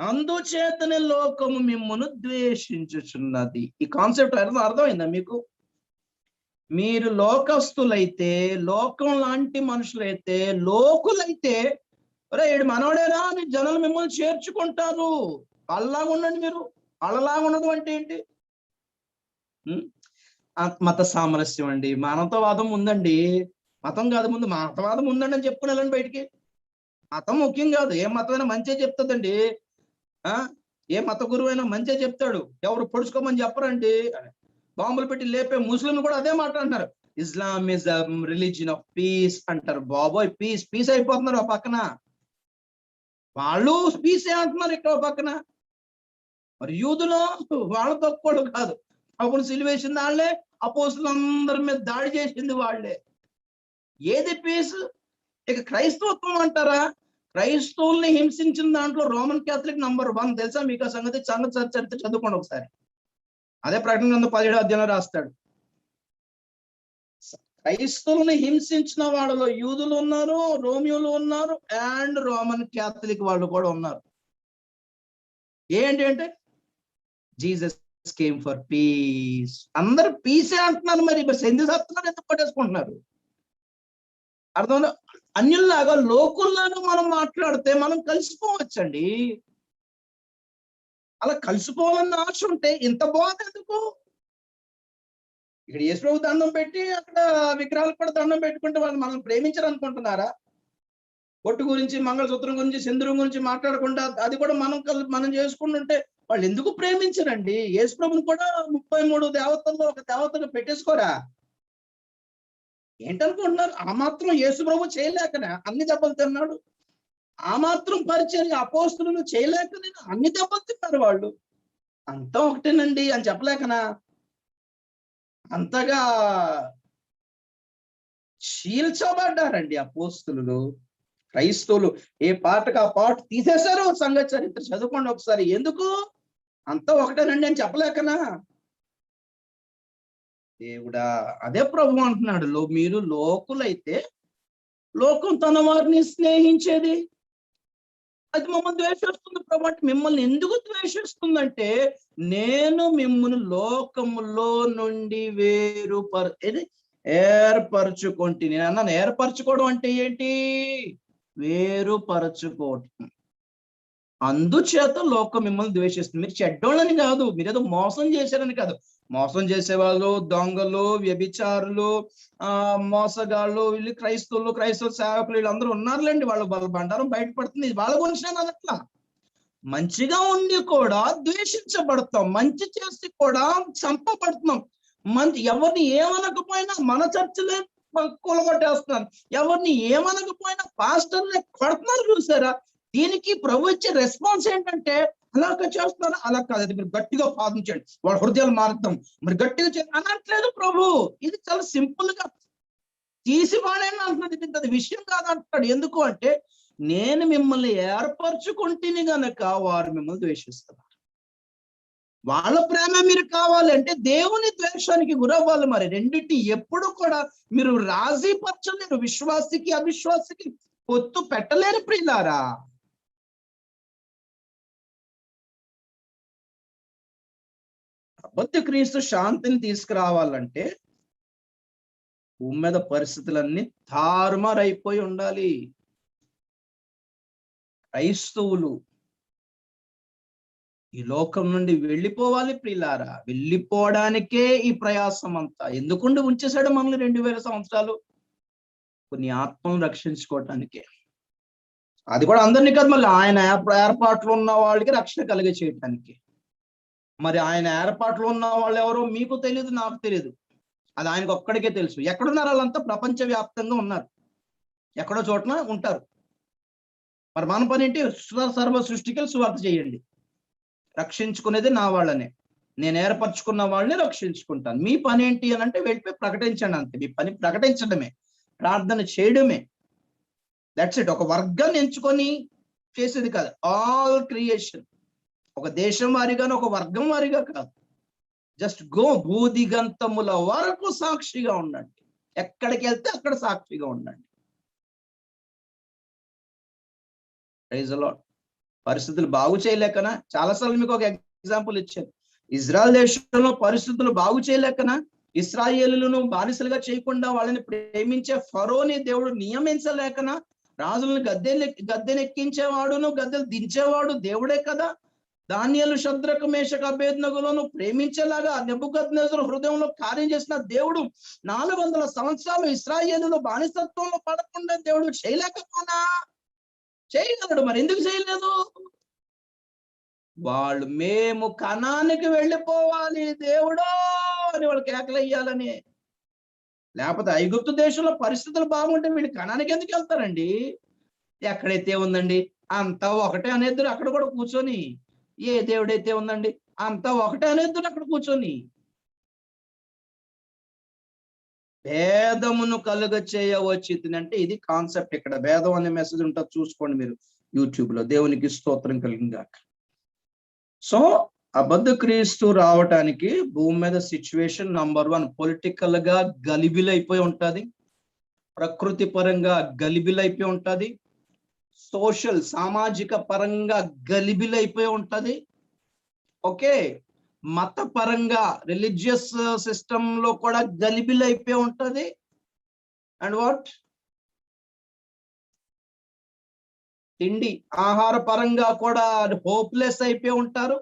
అందుచేతనే లోకము మిమ్మును ద్వేషించుచున్నది. ఈ కాన్సెప్ట్ అర్థమైందా మీకు? మీరు లోకస్తులైతే, లోకం లాంటి మనుషులైతే, లోకులైతే అరే ఏడు మనోడేనా అని జనాలు మిమ్మల్ని చేర్చుకుంటారు. వాళ్ళలాగా ఉండండి మీరు. వాళ్ళలాగా ఉండడం అంటే ఏంటి? మత సామరస్యం అండి, మానవతావాదం ఉందండి. మతం కాదు ముందు, మతవాదం ఉందండి అని చెప్పుకుని వెళ్ళండి బయటికి. మతం ముఖ్యం కాదు, ఏ మతమైనా మంచిగా చెప్తుందండి. ఏ మత గురువు అయినా మంచిగా చెప్తాడు, ఎవరు పొడుచుకోమని చెప్పరండి. బాంబులు పెట్టి లేపే ముస్లింలు కూడా అదే మాట అంటారు, Islam is the religion of peace అంటారు. బాబోయ్, పీస్ పీస్ అయిపోతున్నారు ఆ పక్కన, వాళ్ళు పీసే అంటున్నారు ఇక్కడ పక్కన. మరి యూదులో వాళ్ళు తక్కువ కాదు, అప్పుడు సిలువేసింది వాళ్ళే, అపోస్తులందరి మీద దాడి చేసింది వాళ్ళే. ఏది పీస్? ఇక క్రైస్తవత్వం అంటారా? క్రైస్తవుల్ని హింసించిన దాంట్లో రోమన్ క్యాథలిక్ నంబర్ 1 తెలుసా మీకు? ఆ సంగతి చరిత్ర చదువుకోండి ఒకసారి. అదే ప్రకటన గ్రంథం 17వ అధ్యాయంలో రాస్తాడు. క్రైస్తవుల్ని హింసించిన వాళ్ళలో యూదులు ఉన్నారు, రోమియోలు ఉన్నారు, అండ్ రోమన్ క్యాథలిక్ వాళ్ళు కూడా ఉన్నారు. ఏంటి అంటే జీసస్ కేమ్ ఫర్ పీస్. అందరు పీసే అంటున్నారు, మరి ఎందుకు చెప్తున్నారు, ఎందుకు పట్టేసుకుంటున్నారు? అర్థం. అన్యుల్లాగా లోకుల్లాగా మనం మాట్లాడితే మనం కలిసిపోవచ్చండి. అలా కలిసిపోవాలన్న ఆశ ఉంటే ఇంత బాగుంది ఎందుకు? ఇక్కడ యేసు దండం పెట్టి అక్కడ విగ్రహాలకు కూడా దండం పెట్టుకుంటే వాళ్ళు మనం ప్రేమించరు అనుకుంటున్నారా? బొట్టు గురించి, మంగళసూత్రం గురించి, సింధూరం గురించి మాట్లాడకుండా అది కూడా మనం చేసుకుంటుంటే వాళ్ళు ఎందుకు ప్రేమించరండి? యేసు ప్రభుని కూడా 33 దేవతల్లో ఒక దేవతను పెట్టేసుకోరా? ఏంటనుకుంటున్నారు? ఆ మాత్రం యేసు ప్రభు చేయలేకనే అన్ని దెబ్బలు తిన్నాడు. ఆ మాత్రం పరిచర్య అపోస్తులు చేయలేకనే అన్ని దెబ్బలు తిన్నారు వాళ్ళు. అంతా ఒకటేనండి అని చెప్పలేకనా? అంతగా చీల్చబడ్డారండి అపోస్తులు. క్రైస్తవులు ఏ పాటకు ఆ పాట తీసేశారో సంఘ చరిత్ర చదువుకోండి ఒకసారి. ఎందుకు? అంతా ఒకటేనండి అని చెప్పలేకనా? దేవుడా, అదే ప్రభు అంటున్నాడు, మీరు లోకులైతే లోకం తన వారిని స్నేహించేది. అది మమ్మల్ని ద్వేషిస్తుంది ప్రభు. అంటే మిమ్మల్ని ఎందుకు ద్వేషిస్తుందంటే, నేను మిమ్మల్ని లోకములో నుండి ఏర్పరచుకుంటే. నేను అన్నాను, ఏర్పరచుకోవడం అంటే ఏంటి? వేరుపరచుకోవటం. అందుచేత లోకం మిమ్మల్ని ద్వేషిస్తుంది. మీరు చెడ్డోళ్ళని కాదు, మీరేదో మోసం చేశారని కాదు. మోసం చేసేవాళ్ళు, దొంగలు, వ్యభిచారులు, మోసగాళ్ళు, వీళ్ళు క్రైస్తవ సేవకులు వీళ్ళందరూ ఉన్నారులేండి. వాళ్ళ బండారం బయటపడుతుంది. వాళ్ళ గురించి నేను అనట్లా. మంచిగా ఉండి కూడా ద్వేషించబడతాం, మంచి చేసి కూడా చంపబడుతున్నాం. ఎవరిని ఏమనకపోయినా మన చర్చలే కూలగొట్టేస్తున్నారు. ఎవరిని ఏమనకపోయినా పాస్టర్లే కొడుతున్నారు. చూసారా? దీనికి ప్రభు ఇచ్చే రెస్పాన్స్ ఏంటంటే, అలాగ చేస్తున్నారు. అలా కాదు, మీరు గట్టిగా పాటించండి, వాళ్ళ హృదయాలు మారుతాం, మరి గట్టిగా అనట్లేదు ప్రభు. ఇది చాలా సింపుల్ గా తీసి వాడేనా అంటున్నది, పెద్ద విషయం కాదంటున్నాడు. ఎందుకు అంటే, నేను మిమ్మల్ని ఏర్పరచుకుంటేనే గనక వారు మిమ్మల్ని ద్వేషిస్తున్నారు. వాళ్ళ ప్రేమ మీరు కావాలంటే దేవుని ద్వేషానికి గురవ్వాలి. మరి రెండింటి ఎప్పుడు కూడా మీరు రాజీ పరచలేరు. విశ్వాసికి అవిశ్వాసికి పొత్తు పెట్టలేరు ప్రియులారా. అబద్ధ క్రీస్తు శాంతిని తీసుకురావాలంటే భూమి మీద పరిస్థితులన్నీ తారుమారైపోయి ఉండాలి. క్రైస్తవులు ఈ లోకం నుండి వెళ్ళిపోవాలి ప్రియులారా. వెళ్ళిపోవడానికే ఈ ప్రయాసం అంతా. ఎందుకుండి ఉంచేశాడు మనల్ని 2000 సంవత్సరాలు? కొన్ని ఆత్మలను రక్షించుకోవటానికే. అది కూడా అందరినీ కాదు, మళ్ళీ ఆయన ఏర్పాట్లు ఉన్న వాళ్ళకి రక్షణ కలిగే చేయటానికి. మరి ఆయన ఏర్పాట్లు ఉన్న వాళ్ళు ఎవరో మీకు తెలియదు, నాకు తెలియదు. అది ఆయనకు ఒక్కడికే తెలుసు. ఎక్కడున్నారు వాళ్ళంతా? ప్రపంచ వ్యాప్తంగా ఉన్నారు, ఎక్కడో చోటన ఉంటారు. మరి మన పని ఏంటి? సర్వ సృష్టికి సువార్త చేయండి. రక్షించుకునేది నా వాళ్ళనే, నేను ఏర్పరచుకున్న వాళ్ళని రక్షించుకుంటాను. మీ పని ఏంటి అని అంటే వెళ్ళిపోయి ప్రకటించండి అంతే. మీ పని ప్రకటించడమే, ప్రార్థన చేయడమే. That's it. ఒక వర్గాన్ని ఎంచుకొని చేసేది కాదు. ఆల్ క్రియేషన్, ఒక దేశం వారిగాను ఒక వర్గం వారిగా కాదు. జస్ట్ గో, భూదిగంతముల వరకు సాక్షిగా ఉండండి. ఎక్కడికి వెళ్తే అక్కడ సాక్షిగా ఉండండి. Praise the lord. పరిస్థితులు బాగు చేయలేకనా? చాలాసార్లు మీకు ఒక ఎగ్జాంపుల్ ఇచ్చాను. ఇజ్రాయెల్ దేశంలో పరిస్థితులు బాగు చేయలేకనా? ఇశ్రాయేలులను బానిసలుగా చేయకుండా వాళ్ళని ప్రేమించే ఫరోని దేవుడు నియమించలేకనా? రాజులను గద్దెనెక్కించేవాడును గద్దెలు దించేవాడు దేవుడే కదా. దానియేలు, శద్రకు, మేషకు, అబేద్నెగోలను ప్రేమించేలాగా నెబుకద్నెజరు హృదయంలో కార్యం చేసిన దేవుడు 400 సంవత్సరాలు ఇశ్రాయేలులో బానిసత్వంలో పడకుండా దేవుడు చేయలేకపోనా? చేయగలడు. మరి ఎందుకు చేయలేదు? వాళ్ళు మేము కనానికి వెళ్ళిపోవాలి దేవుడో అని వాళ్ళు కేకలయ్యాలని. లేకపోతే ఐగుప్తు దేశంలో పరిస్థితులు బాగుంటే వీళ్ళు కనానికి ఎందుకు వెళ్తారండి? ఎక్కడైతే ఉందండి అంతా ఒకటే అనేద్దరు అక్కడ కూడా కూర్చొని. ఏ దేవుడైతే ఉందండి అంతా ఒకటే అనేద్దరు అక్కడ కూర్చొని. భేదమును కలుగ చేయవచ్చుతుంది అంటే ఇది కాన్సెప్ట్. ఇక్కడ భేదం అనే మెసేజ్ ఉంటుంది, చూసుకోండి మీరు యూట్యూబ్ లో. దేవునికి స్తోత్రం కలిగిందాక. సో అబద్ధ క్రీస్తు రావటానికి భూమి మీద సిచ్యువేషన్ నంబర్ 1 పొలిటికల్ గా గలిబిలైపోయి ఉంటది, ప్రకృతి పరంగా గలిబిలైపోయి ఉంటది, సోషల్ సామాజిక పరంగా గలిబిలైపోయి ఉంటది. ఓకే, మత పరంగా రిలీజియస్ సిస్టమ్ లో కూడా గలిబిలైపోయి ఉంటది. అండ్ వాట్, తిండి ఆహార పరంగా కూడా హోప్లెస్ అయిపోయి ఉంటారు.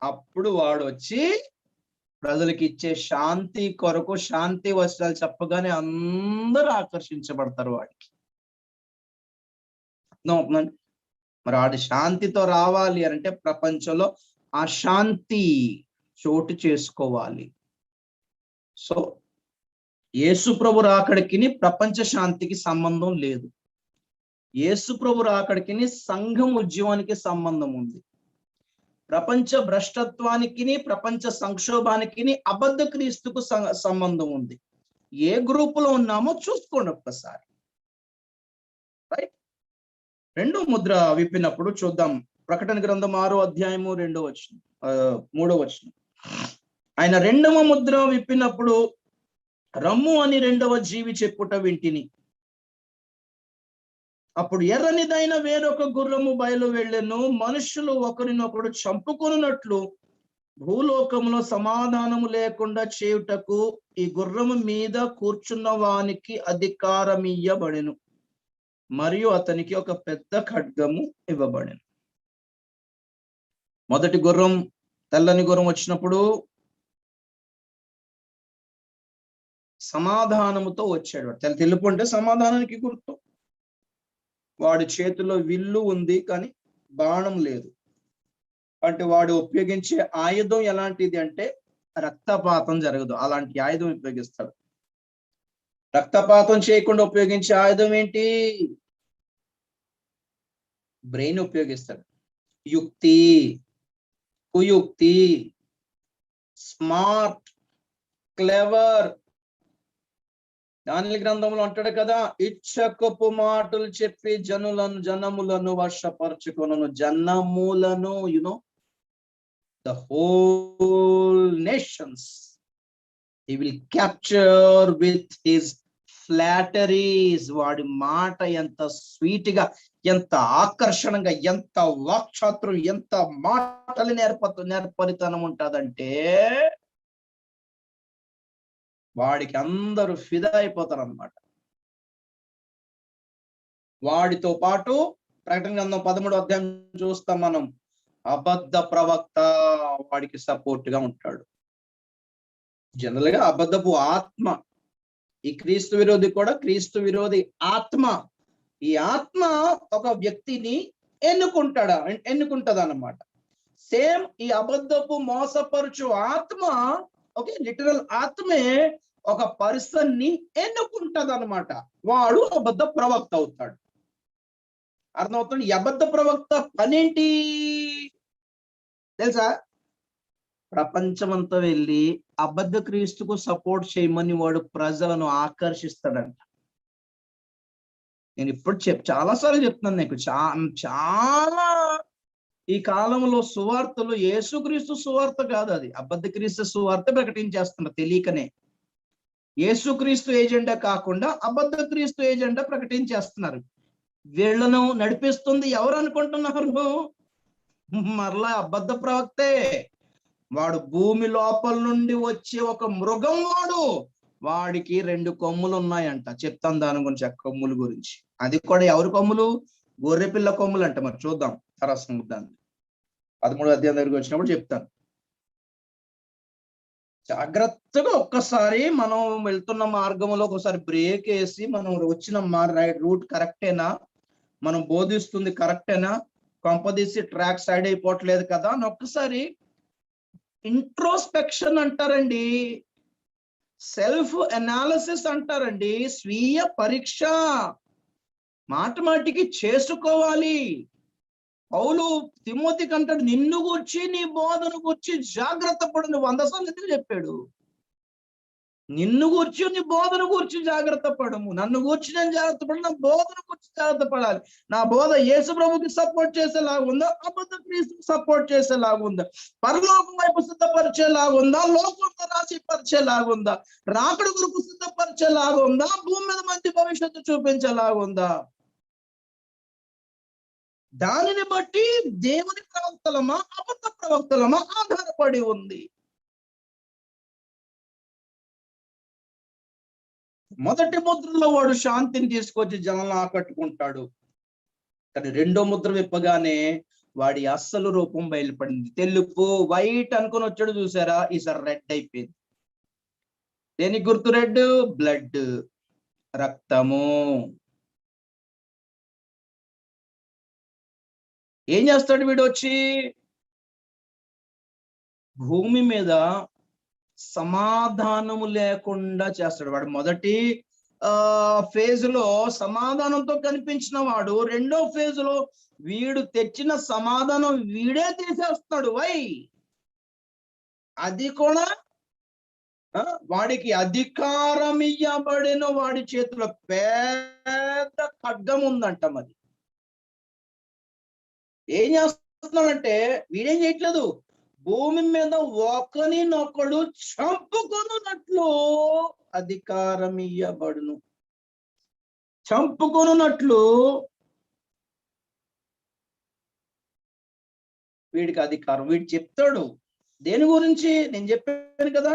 అప్పుడు వాడు వచ్చి ప్రజలకు ఇచ్చే శాంతి కొరకు శాంతి వస్త్రాలు చెప్పగానే అందరూ ఆకర్షించబడతారు వాడికి. అర్థమవుతుందండి? మరి వాడి శాంతితో రావాలి అంటే ప్రపంచంలో అశాంతి చోటు చేసుకోవాలి. సో యేసు ప్రభు రాకడికి ప్రపంచ శాంతికి సంబంధం లేదు. యేసు ప్రభు రాకడికి సంఘం ఉద్యమానికి సంబంధం ఉంది. ప్రపంచ భ్రష్టత్వానికి, ప్రపంచ సంక్షోభానికి అబద్ధ క్రీస్తుకు సంబంధం ఉంది. ఏ గ్రూపులో ఉన్నామో చూసుకోండి ఒక్కసారి. రైట్, 2వ ముద్ర విప్పినప్పుడు చూద్దాం. ప్రకటన గ్రంథం 6వ అధ్యాయము 2వ వచనం 3వ వచనం. ఆయన 2వ ముద్ర విప్పినప్పుడు రమ్ము అని 2వ జీవి చెప్పుట వింటిని. అప్పుడు ఎర్రనిదైన వేరొక గుర్రము బయలు వెళ్ళెను. మనుషులు ఒకరినొకడు చంపుకొనున్నట్లు భూలోకములో సమాధానము లేకుండా చేయుటకు ఈ గుర్రము మీద కూర్చున్న వానికి అధికారం ఇయ్యబడెను, మరియు అతనికి ఒక పెద్ద ఖడ్గము ఇవ్వబడెను. మొదటి గుర్రం, తెల్లని గుర్రం వచ్చినప్పుడు సమాధానముతో వచ్చాడు. తెలుపు అంటే సమాధానానికి గుర్తు. వాడి చేతిలో విల్లు ఉంది కానీ బాణం లేదు. అంటే వాడు ఉపయోగించే ఆయుధం ఎలాంటిది అంటే రక్తపాతం జరగదు, అలాంటి ఆయుధం ఉపయోగిస్తాడు. రక్తపాతం చేయకుండా ఉపయోగించే ఆయుధం ఏంటి? బ్రెయిన్ ఉపయోగిస్తాడు. యుక్తి, కుయుక్తి, స్మార్ట్, క్లెవర్. దానియేలు గ్రంథంలో అంటాడు కదా, ఇచ్చకపు మాటలు చెప్పి జనములను వశపరచుకొనును. జనములను, the whole nations he will capture with his flatteries. వాడి మాట ఎంత స్వీట్ గా, ఎంత ఆకర్షణంగా, ఎంత వాక్చాతుర్యం, ఎంత మాటలు నేర్పరితనం ఉంటుందంటే వాడికి అందరూ ఫిదా అయిపోతారు అన్నమాట. వాడితో పాటు ప్రకటన గ్రంథం 13వ అధ్యాయం చూస్తాం మనం, అబద్ధ ప్రవక్త వాడికి సపోర్ట్ గా ఉంటాడు. జనరల్ గా అబద్ధపు ఆత్మ, ఈ క్రీస్తు విరోధి కూడా క్రీస్తు విరోధి ఆత్మ. ఈ ఆత్మ ఒక వ్యక్తిని ఎన్నుకుంటది అన్నమాట. సేమ్ ఈ అబద్ధపు మోసపరుచు ఆత్మ, ఓకే, లిటరల్ ఆత్మే ఒక పర్సన్ ని ఎన్నుకుంటది అనమాట. వాడు అబద్ధ ప్రవక్త అవుతాడు. అర్థమవుతుంది? ఈ అబద్ధ ప్రవక్త పనేంటి తెలుసా? ప్రపంచమంతా వెళ్ళి అబద్ధ క్రీస్తుకు సపోర్ట్ చేయమని వాడు ప్రజలను ఆకర్షిస్తాడంట. నేను ఇప్పుడు చాలాసార్లు చెప్తున్నాను నీకు, చాలా ఈ కాలంలో సువార్తలు యేసుక్రీస్తు సువార్త కాదు, అది అబద్ధ క్రీస్తు సువార్త ప్రకటించేస్తున్నారు తెలియకనే. యేసుక్రీస్తు ఏజెండా కాకుండా అబద్ధ క్రీస్తు ఏజెండా ప్రకటించేస్తున్నారు. వీళ్ళను నడిపిస్తుంది ఎవరు అనుకుంటున్నారు? మరలా అబద్ధ ప్రవక్తే. వాడు భూమి లోపల నుండి వచ్చే ఒక మృగం. వాడికి 2 కొమ్ములు ఉన్నాయంట. చెప్తాను దాని గురించి, ఆ కొమ్ముల గురించి. అది కూడా ఎవరి కొమ్ములు? గొర్రెపిల్ల కొమ్ములు అంట. మరి చూద్దాం తర్వాత దాన్ని. 13వ అధ్యాయం దగ్గరికి వచ్చినప్పుడు చెప్తాను. జాగ్రత్తగా ఒక్కసారి మనం వెళ్తున్న మార్గంలో ఒకసారి బ్రేక్ వేసి మనం వచ్చిన రూట్ కరెక్టేనా, మనం బోధిస్తుంది కరెక్టేనా, కొంపదీసి ట్రాక్ సైడ్ అయిపోవట్లేదు కదా అని ఒక్కసారి ఇంట్రోస్పెక్షన్ అంటారండి, సెల్ఫ్ అనాలిసిస్ అంటారండి, స్వీయ పరీక్ష మాటికి చేసుకోవాలి. పౌలు తిమోతికి అంటాడు, నిన్ను గూర్చి నీ బోధను గూర్చి జాగ్రత్త పడు. 100 సార్లు ఎందుకు చెప్పాడు? నిన్ను గూర్చి నీ బోధన గూర్చి జాగ్రత్త పడము. నన్ను గూర్చి నేను జాగ్రత్త పడి నా బోధన గూర్చి జాగ్రత్త పడాలి. నా బోధ యేసు ప్రభుకి సపోర్ట్ చేసేలాగా ఉందా, అబద్ధ క్రీస్తుకి సపోర్ట్ చేసేలాగా ఉందా, పరలోకం వైపు సిద్ధపరిచేలాగా ఉందా, లోకంతో రాసి పరిచేలాగా ఉందా, రాకడ కొరకు సిద్ధపరిచేలాగా ఉందా, భూమి మీద మంచి భవిష్యత్తు చూపించేలాగా ఉందా? దానిని బట్టి దేవుని ప్రవక్తలమా అబద్ధ ప్రవక్తలమా ఆధారపడి ఉంది. మొదటి ముద్రలో వాడు శాంతిని తీసుకొచ్చి జనాలను ఆకట్టుకుంటాడు, కానీ రెండో ముద్ర విప్పగానే వాడి అస్సలు రూపం బయలుపడింది. తెలుపు వైట్ అనుకుని వచ్చాడు, చూసారా, ఈసారి రెడ్ అయిపోయింది. దేనికి గుర్తు రెడ్? బ్లడ్, రక్తము. ఏం చేస్తాడు వీడు? వచ్చి భూమి మీద సమాధానము లేకుండా చేస్తాడు. వాడు మొదటి ఫేజ్ లో సమాధానంతో కనిపించిన వాడు రెండో ఫేజ్ లో వీడు తెచ్చిన సమాధానం వీడే తీసేస్తున్నాడు. వై? అది కూడా వాడికి అధికారం ఇయ్యబడిన వాడి చేతిలో పెద్ద ఖడ్గం ఉందంట. మరి ఏం చేస్తున్నాడంటే వీడేం చేయట్లేదు, భూమి మీద ఒకరినొకడు చంపుకొనున్నట్లు అధికారం ఇయ్యబడును. చంపుకొనున్నట్లు వీడికి అధికారం. వీడు చెప్తాడు దేని గురించి? నేను చెప్పాను కదా,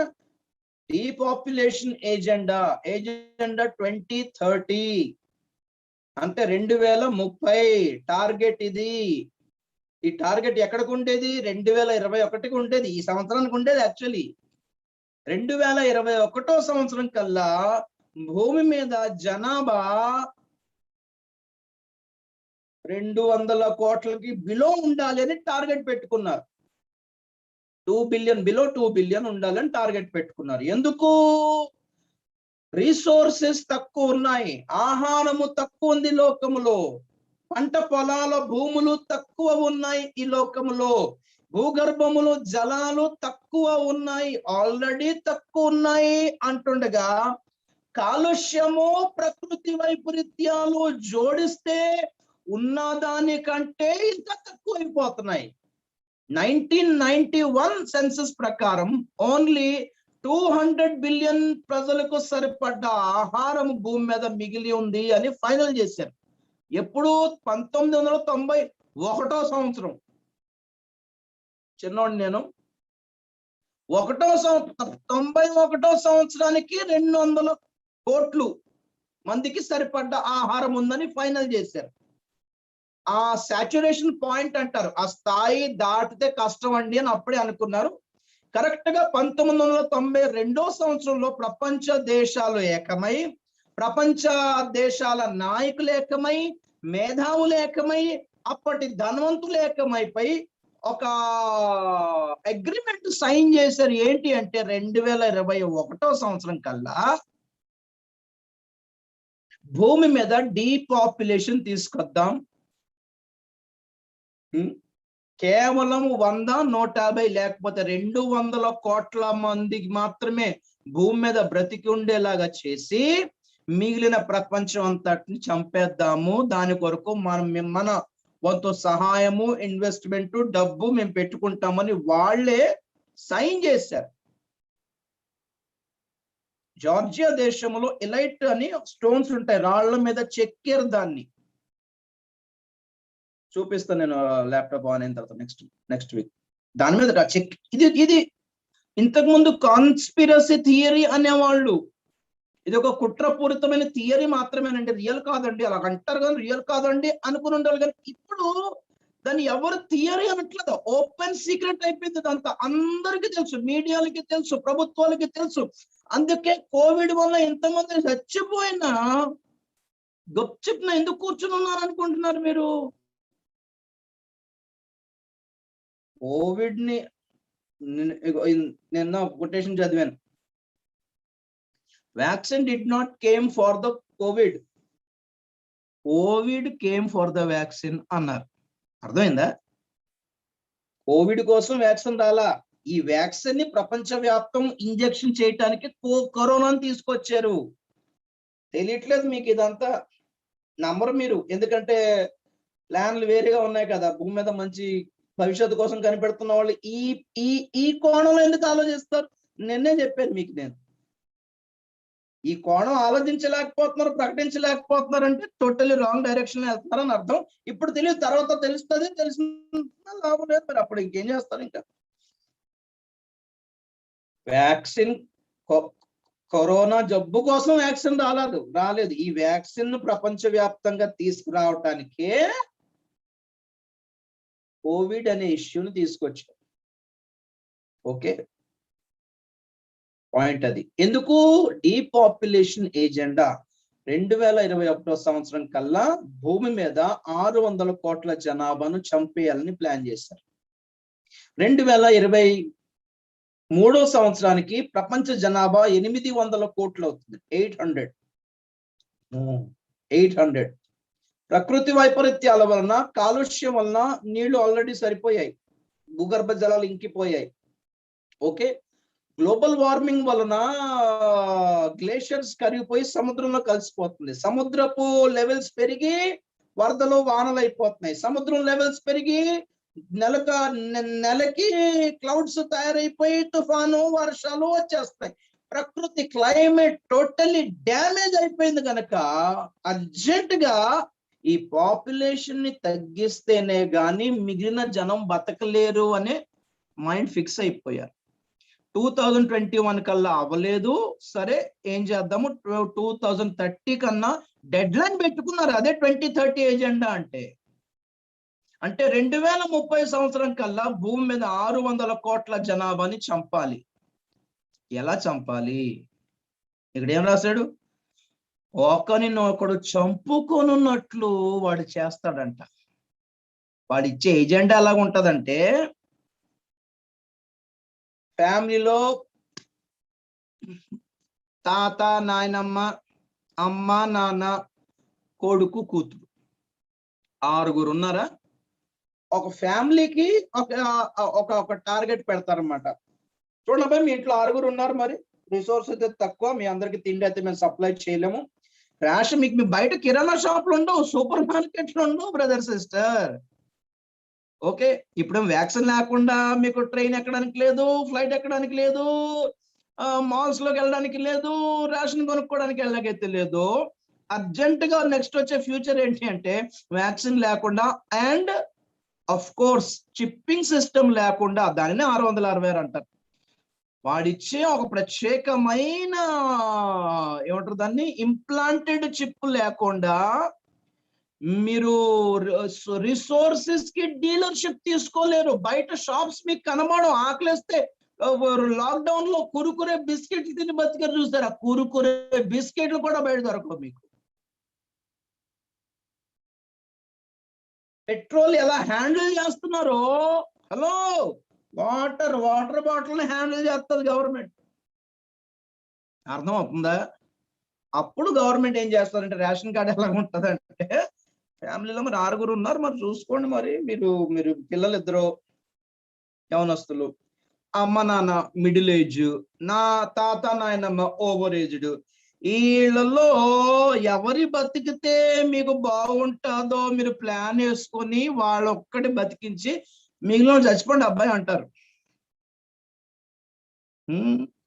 డీపాపులేషన్ ఏజెండా 2030 అంటే 2030 టార్గెట్ ఇది. ఈ టార్గెట్ ఎక్కడికి ఉండేది? 2021కి ఉండేది. ఈ సంవత్సరానికి ఉండేది. యాక్చువల్లీ 2021 సంవత్సరం కల్లా భూమి మీద జనాభా 200 కోట్లకి బిలో ఉండాలి అని టార్గెట్ పెట్టుకున్నారు. 2 బిలియన్, బిలో 2 బిలియన్ ఉండాలని టార్గెట్ పెట్టుకున్నారు. ఎందుకు? రిసోర్సెస్ తక్కువ ఉన్నాయి, ఆహారము తక్కువ ఉంది లోకములో, పంట పొలాల భూములు తక్కువ ఉన్నాయి ఈ లోకములో, భూగర్భములు జలాలు తక్కువ ఉన్నాయి, ఆల్రెడీ తక్కువ ఉన్నాయి అంటుండగా కాలుష్యము ప్రకృతి వైపరీత్యాలు జోడిస్తే ఉన్నదానికంటే ఇంకా తక్కువ అయిపోతున్నాయి. 1991 సెన్సస్ ప్రకారం ఓన్లీ 200 బిలియన్ ప్రజలకు సరిపడ్డ ఆహారం భూమి మీద మిగిలి ఉంది అని ఫైనల్ చేశారు. ఎప్పుడు? 1991 సంవత్సరం. చిన్నోడు నేను. 91 సంవత్సరానికి 200 కోట్లు మందికి సరిపడ్డ ఆహారం ఉందని ఫైనల్ చేశారు. ఆ సాచురేషన్ పాయింట్ అంటారు, ఆ స్థాయి దాటితే కష్టం అండి అని అప్పుడే అనుకున్నారు. కరెక్ట్ గా 1992 సంవత్సరంలో ప్రపంచ దేశాలు ఏకమై, ప్రపంచ దేశాల నాయకులు ఏకమై, మేధావులు ఏకమై, అప్పటి ధనవంతులు ఏకమైపోయి ఒక అగ్రిమెంట్ సైన్ చేశారు. ఏంటి అంటే 2021 సంవత్సరం కల్లా భూమి మీద డీపాపులేషన్ తీసుకొద్దాం, కేవలం 100, 150 లేకపోతే 200 కోట్ల మందికి మాత్రమే భూమి మీద బ్రతికి ఉండేలాగా చేసి మిగిలిన ప్రపంచం అంతటిని చంపేద్దాము. దాని కొరకు మన వంతు సహాయము, ఇన్వెస్ట్మెంట్, డబ్బు మేము పెట్టుకుంటామని వాళ్ళే సైన్ చేశారు. జార్జియా దేశంలో ఎలైట్ అని స్టోన్స్ ఉంటాయి, రాళ్ల మీద చెక్కారు. దాన్ని చూపిస్తాను నేను ల్యాప్టాప్ ఆన్ అయిన తర్వాత నెక్స్ట్ వీక్. దాని మీద చెక్. ఇది ఇంతకు ముందు కాన్స్పిరసీ థియరీ అనేవాళ్ళు. ఇది ఒక కుట్రపూరితమైన థియరీ మాత్రమేనండి, రియల్ కాదండి. అలా అంటారు కానీ రియల్ కాదండి అనుకుని ఉండాలి. కానీ ఇప్పుడు దాన్ని ఎవరు థియరీ అనట్లేదు, ఓపెన్ సీక్రెట్ అయిపోయింది. అదంతా అందరికీ తెలుసు, మీడియాలకి తెలుసు, ప్రభుత్వాలకి తెలుసు. అందుకే కోవిడ్ వల్ల ఎంతమంది చచ్చిపోయినా గప్చిప్న ఎందుకు కూర్చుని ఉన్నారు అనుకుంటున్నారు మీరు? కోవిడ్ ని నిన్న కొటేషన్ చదివాను, vaccine did not came for the Covid, Covid came for the vaccine అన్నారు. అర్థమైందా? కోవిడ్ కోసం వ్యాక్సిన్ రాలా, ఈ వ్యాక్సిన్ ని ప్రపంచవ్యాప్తం ఇంజెక్షన్ చేయటానికి కరోనాను తీసుకొచ్చారు. తెలియట్లేదు మీకు ఇదంతా, నమ్మరు మీరు. ఎందుకంటే ప్లాన్లు వేరేగా ఉన్నాయి కదా. భూమి మీద మంచి భవిష్యత్తు కోసం కనిపెడుతున్న వాళ్ళు ఈ ఈ ఈ కోణంలో ఎందుకు ఆలోచిస్తారు? నిన్నే చెప్పాను మీకు నేను, ఈ కోణం ఆలోచించలేకపోతున్నారు, ప్రకటించలేకపోతున్నారు అంటే టోటల్లీ రాంగ్ డైరెక్షన్ లో వెళ్తున్నారని అర్థం. ఇప్పుడు తెలియదు, తర్వాత తెలుస్తుంది, తెలిసిన లాభం లేదు. మరి అప్పుడు ఇంకేం చేస్తారు? ఇంకా వ్యాక్సిన్, కరోనా జబ్బు కోసం వ్యాక్సిన్ రాలేదు. ఈ వ్యాక్సిన్ ను ప్రపంచవ్యాప్తంగా తీసుకురావటానికే కోవిడ్ అనే ఇష్యూని తీసుకొచ్చారు. ఓకే, పాయింట్ అది. ఎందుకు? డీపాపులేషన్ ఏజెండా. 2021 సంవత్సరం కల్లా భూమి మీద 600 కోట్ల జనాభాను చంపేయాలని ప్లాన్ చేశారు. 2023 సంవత్సరానికి ప్రపంచ జనాభా 800 కోట్లు అవుతుంది. 800. ప్రకృతి వైపరీత్యాల వలన, కాలుష్యం వలన నీళ్లు ఆల్రెడీ సరిపోయాయి, భూగర్భ జలాలు ఇంకిపోయాయి. ఓకే, గ్లోబల్ వార్మింగ్ వలన గ్లేషియర్స్ కరిగిపోయి సముద్రంలో కలిసిపోతుంది. సముద్రపు లెవెల్స్ పెరిగి వరదలు వానలు అయిపోతున్నాయి. సముద్రం లెవెల్స్ పెరిగి నెలకి క్లౌడ్స్ తయారైపోయి తుఫాను, వర్షాలు వచ్చేస్తాయి. ప్రకృతి క్లైమేట్ టోటల్లీ డ్యామేజ్ అయిపోయింది కనుక అర్జెంట్ గా ఈ పాపులేషన్ ని తగ్గిస్తేనే గాని మిగిలిన జనం బతకలేరు అనే మైండ్ ఫిక్స్ అయిపోయారు. 2021 కల్లా అవ్వలేదు, సరే ఏం చేద్దాము, 2030 కన్నా డెడ్ లైన్ పెట్టుకున్నారు. అదే 2030 ఎజెండా అంటే 2030 సంవత్సరం కల్లా భూమి మీద 600 కోట్ల జనాభాని చంపాలి. ఎలా చంపాలి? ఇక్కడ ఏం రాశాడు? ఒకడు చంపుకొనున్నట్లు వాడు చేస్తాడంట. వాడు ఇచ్చే ఎజెండా ఎలాగుంటదంటే, ఫ్యామిలీలో తాత, నాయనమ్మ, అమ్మ, నాన్న, కొడుకు, కూతురు 6 ఉన్నారా? ఒక ఫ్యామిలీకి ఒక టార్గెట్ పెడతారనమాట. చూడండి, మీ ఇంట్లో 6 ఉన్నారు, మరి రిసోర్స్ అయితే తక్కువ, మీ అందరికి తిండి అయితే మేము సప్లై చేయలేము. రేషన్ మీకు బయట కిరాణా షాపులు ఉండవు, సూపర్ మార్కెట్లు ఉండవు బ్రదర్, సిస్టర్. ఓకే, ఇప్పుడు వ్యాక్సిన్ లేకుండా మీకు ట్రైన్ ఎక్కడానికి లేదు, ఫ్లైట్ ఎక్కడానికి లేదు, మాల్స్ లోకి వెళ్ళడానికి లేదు, రేషన్ కొనుక్కోవడానికి వెళ్ళకైతే లేదు. అర్జెంట్ గా నెక్స్ట్ వచ్చే ఫ్యూచర్ ఏంటి అంటే వ్యాక్సిన్ లేకుండా and of course chipping system లేకుండా, దానినే 666 అంటారు. వాడిచ్చే ఒక ప్రత్యేకమైన ఏమంటారు దాన్ని, ఇంప్లాంటెడ్ చిప్ లేకుండా మీరు రిసోర్సెస్ కి డీలర్షిప్ తీసుకోలేరు. బయట షాప్స్ మీకు కనబడవు. ఆకలిస్తే లాక్డౌన్ లో కురుకురే బిస్కెట్లు తిని బతికారు చూస్తారా, కురుకురే బిస్కెట్లు కూడా బయట దొరకవు మీకు. పెట్రోల్ ఎలా హ్యాండిల్ చేస్తున్నారో, హలో, వాటర్ బాటిల్ హ్యాండిల్ చేస్తుంది గవర్నమెంట్. అర్థం అవుతుందా? అప్పుడు గవర్నమెంట్ ఏం చేస్తారంటే, రేషన్ కార్డు ఎలా ఉంటది అంటే, ఫ్యామిలీలో మరి 6 ఉన్నారు, మరి చూసుకోండి, మరి మీరు పిల్లలు 2 యవనస్తులు, అమ్మ నాన్న మిడిల్ ఏజ్, నా తాత నాయనమ్మ ఓవర్ ఏజ్డ్. వీళ్ళలో ఎవరి బతికితే మీకు బాగుంటుందో మీరు ప్లాన్ వేసుకొని వాళ్ళొక్కటి బతికించి మిగిలిన చచ్చిపోండి అబ్బాయి అంటారు.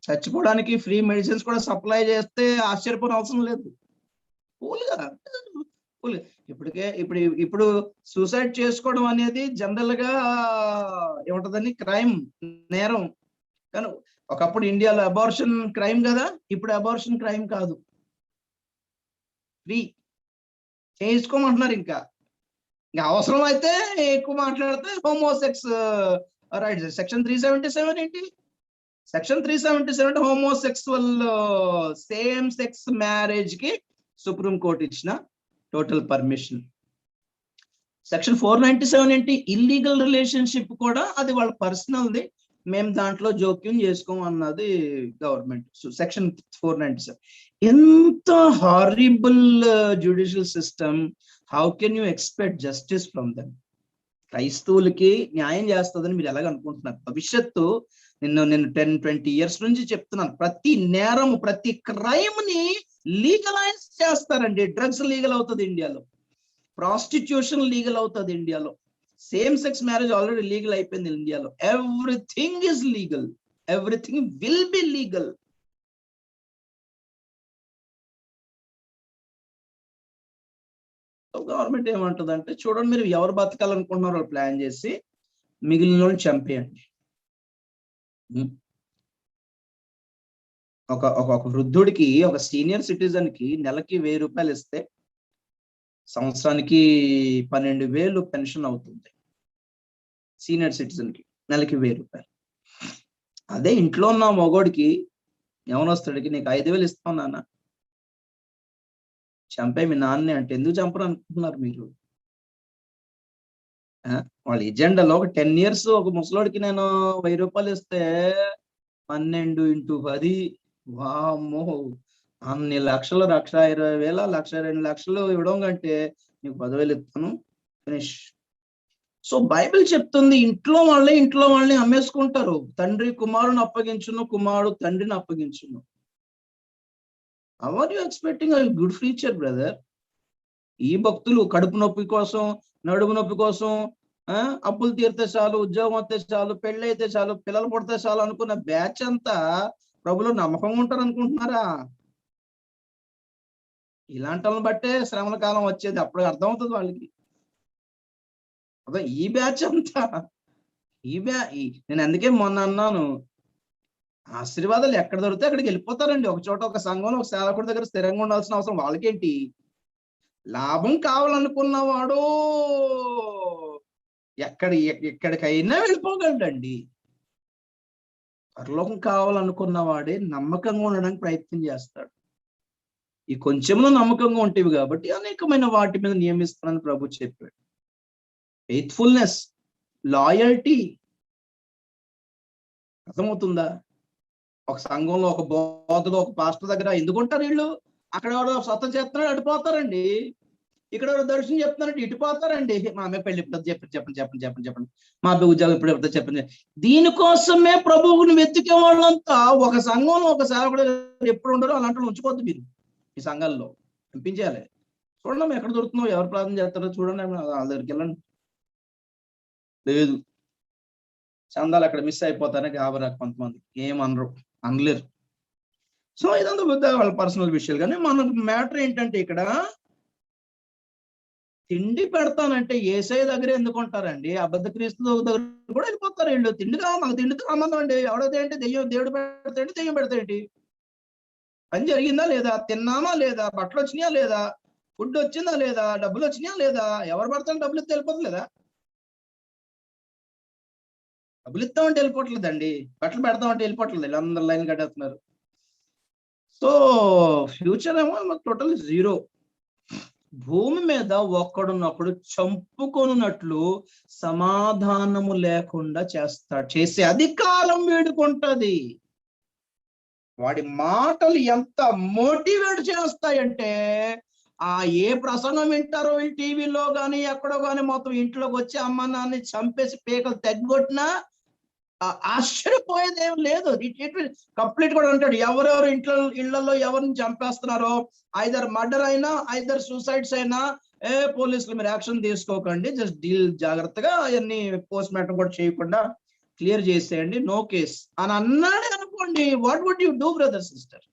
చచ్చిపోవడానికి ఫ్రీ మెడిసిన్స్ కూడా సప్లై చేస్తే ఆశ్చర్యపోయిన అవసరం లేదు. కూల్గా ఇప్పుడు సూసైడ్ చేసుకోవడం అనేది జనరల్ గా ఏముంటదని, క్రైమ్, నేరం. కానీ ఒకప్పుడు ఇండియాలో అబార్షన్ క్రైమ్ కదా, ఇప్పుడు అబార్షన్ క్రైమ్ కాదు, ఫ్రీ చేసుకోమంటున్నారు. ఇంకా ఇంకా అవసరం అయితే ఎక్కువ మాట్లాడితే హోమోసెక్స్ రైట్. సెక్షన్ 377 ఏంటి? Section 377 homosexual same sex marriage కి సుప్రీం కోర్ట్ ఇచ్చిన టోటల్ పర్మిషన్. సెక్షన్ 497 ఏంటి? ఇల్లీగల్ రిలేషన్షిప్ కూడా అది వాళ్ళ పర్సనల్ది, మేము దాంట్లో జోక్యం చేసుకోం అన్నది గవర్నమెంట్. సెక్షన్ 497. ఎంత horrible judicial system. How can you expect justice from them? క్రైస్తవులకి న్యాయం చేస్తుందని మీరు ఎలాగ అనుకుంటున్నారు? భవిష్యత్తు నేను 10-20 years నుంచి చెప్తున్నాను, ప్రతి నేరము ప్రతి క్రైమ్ ని లీగలైజ్ చేస్తారండి. డ్రగ్స్ లీగల్ అవుతుంది ఇండియాలో, ప్రాస్టిట్యూషన్ లీగల్ అవుతుంది ఇండియాలో, same sex marriage already legal అయిపోయింది ఇండియాలో. Everything is legal, everything will be legal. Government ఏమంటుంది అంటే, చూడండి మీరు ఎవరు బతకాలనుకుంటున్నారో వాళ్ళు ప్లాన్ చేసి మిగిలిన వాళ్ళు చంపేయండి. ఒక వృద్ధుడికి, ఒక సీనియర్ సిటిజన్ కి నెలకి 1000 రూపాయలు ఇస్తే సంవత్సరానికి 12,000 పెన్షన్ అవుతుంది. సీనియర్ సిటిజన్ కి నెలకి 1000 రూపాయలు. అదే ఇంట్లో ఉన్న మగోడికి ఎవనొస్తాడికి, నీకు 5,000 ఇస్తాం నాన్న, చంపే మీ నాన్నే అంటే ఎందుకు చంపరు అనుకుంటున్నారు మీరు? వాళ్ళ ఎజెండాలో ఒక 10 years ఒక ముసలోడికి నేను 1000 రూపాయలు ఇస్తే 12 × 10, వామ్మో, అన్ని లక్షలు, 1,20,000, 1,02,00,000 ఇవ్వడం కంటే నీకు 10,000 ఇస్తాను, ఫినిష్. సో బైబిల్ చెప్తుంది, ఇంట్లో వాళ్ళని అమ్మేసుకుంటారు. తండ్రి కుమారుని అప్పగించును, కుమారుడు తండ్రిని అప్పగించును. How are you expecting a good future brother? ఈ భక్తులు కడుపు నొప్పి కోసం, నడుము నొప్పి కోసం, అప్పులు తీరితే చాలు, ఉద్యోగం వస్తే చాలు, పెళ్ళి అయితే చాలు, పిల్లలు పుడితే చాలు అనుకున్న బ్యాచ్ అంతా ప్రభులో నమ్మకంగా ఉంటారు అనుకుంటున్నారా? ఇలాంటి వాళ్ళని బట్టే శ్రమల కాలం వచ్చేది, అప్పుడు అర్థమవుతుంది వాళ్ళకి. అదే ఈ బ్యాచ్ అంతా, నేను అందుకే మొన్న అన్నాను, ఆశీర్వాదాలు ఎక్కడ దొరికితే అక్కడికి వెళ్ళిపోతారండి. ఒక చోట ఒక సంఘంలో ఒక సేవకుడి దగ్గర స్థిరంగా ఉండాల్సిన అవసరం వాళ్ళకేంటి? లాభం కావాలనుకున్నవాడు ఎక్కడికైనా వెళ్ళిపోగలడండి. పరలోకం కావాలనుకున్నవాడే నమ్మకంగా ఉండడానికి ప్రయత్నం చేస్తాడు. ఈ కొంచెంలో నమ్మకంగా ఉంటేవి కాబట్టి అనేకమైన వాటి మీద నియమిస్తానని ప్రభు చెప్పాడు. Faithfulness, loyalty. అర్థమవుతుందా? ఒక సంఘంలో ఒక బోధలో ఒక పాస్టర్ దగ్గర ఎందుకుంటారు వీళ్ళు? అక్కడ ఎవరో స్వతం చేస్తున్నాడు అడిపోతారండి, ఇక్కడ ఎవరో దర్శనం చెప్తున్నారంటే ఇటుపోతారండి. మా అమ్మాయి పెళ్లి ఇప్పుడు చెప్పండి, మా అబ్బాయి ఉద్యోగం ఇప్పుడు ఎప్పుడు చెప్పండి. దీనికోసమే ప్రభువుని వెతికే వాళ్ళంతా ఒక సంఘంలో ఒక సేవకుడు ఎప్పుడు ఉండరో అలాంటి ఉంచుకోవద్దు మీరు ఈ సంఘాల్లో, పంపించాలి. చూడండి ఎక్కడ దొరుకుతున్నావు, ఎవరు ప్రార్థన చేస్తారో చూడండి, వాళ్ళ దగ్గరికి వెళ్ళండి. లేదు, చందాలు అక్కడ మిస్ అయిపోతానే గాబరా కొంతమంది, అనలేరు. సో ఇదంతా పెద్ద వాళ్ళ పర్సనల్ విషయాలు. కానీ మన మ్యాటర్ ఏంటంటే, ఇక్కడ తిండి పెడతానంటే ఏసఐ దగ్గర ఎందుకుంటారండి? అబద్ధ క్రీస్తు దగ్గర కూడా వెళ్ళిపోతారు వీళ్ళు. తిండి కావాలి, మాకు తిండితో సంబంధం అండి. ఎవడైతే ఏంటి దేవుడు పెడతాయండి, దెయ్యం పెడతాయండి. పని జరిగిందా లేదా, తిన్నామా లేదా, బట్టలు వచ్చినాయా లేదా, ఫుడ్ వచ్చిందా లేదా, డబ్బులు వచ్చినాయా లేదా, ఎవరు పడతాను డబ్బులు ఇస్తే వెళ్ళిపోతలేదా? డబ్బులు ఇస్తామంటే వెళ్ళిపోవట్లేదండి, బట్టలు పెడతామంటే వెళ్ళిపోవట్లేదు, వీళ్ళందరూ లైన్ కట్టేస్తున్నారు. సో ఫ్యూచర్ ఏమో టోటల్ 0. భూమి మీద ఒక్కడున్నప్పుడు చంపుకొనున్నట్లు సమాధానము లేకుండా చేసే అధికారం వేడుకుంటది. వాడి మాటలు ఎంత మోటివేట్ చేస్తాయంటే, ఏ ప్రసంగం వింటారో ఈ టీవీలో కానీ ఎక్కడో కానీ మొత్తం ఇంట్లోకి వచ్చి అమ్మ నాన్ని చంపేసి పేకలు తగ్గొట్టినా ఆశ్చర్యపోయేది ఏం లేదు. కంప్లీట్ కూడా అంటాడు, ఎవరెవరు ఇళ్లలో ఎవరిని చంపేస్తున్నారో, ఐదర్ మర్డర్ అయినా ఐదర్ సూసైడ్స్ అయినా, పోలీసులు మీరు యాక్షన్ తీసుకోకండి, జస్ట్ డీల్ జాగ్రత్తగా అవన్నీ పోస్ట్ మార్టం కూడా చేయకుండా క్లియర్ చేసేయండి, నో కేస్ అని అన్నాడే అనుకోండి. What would you do brother sister?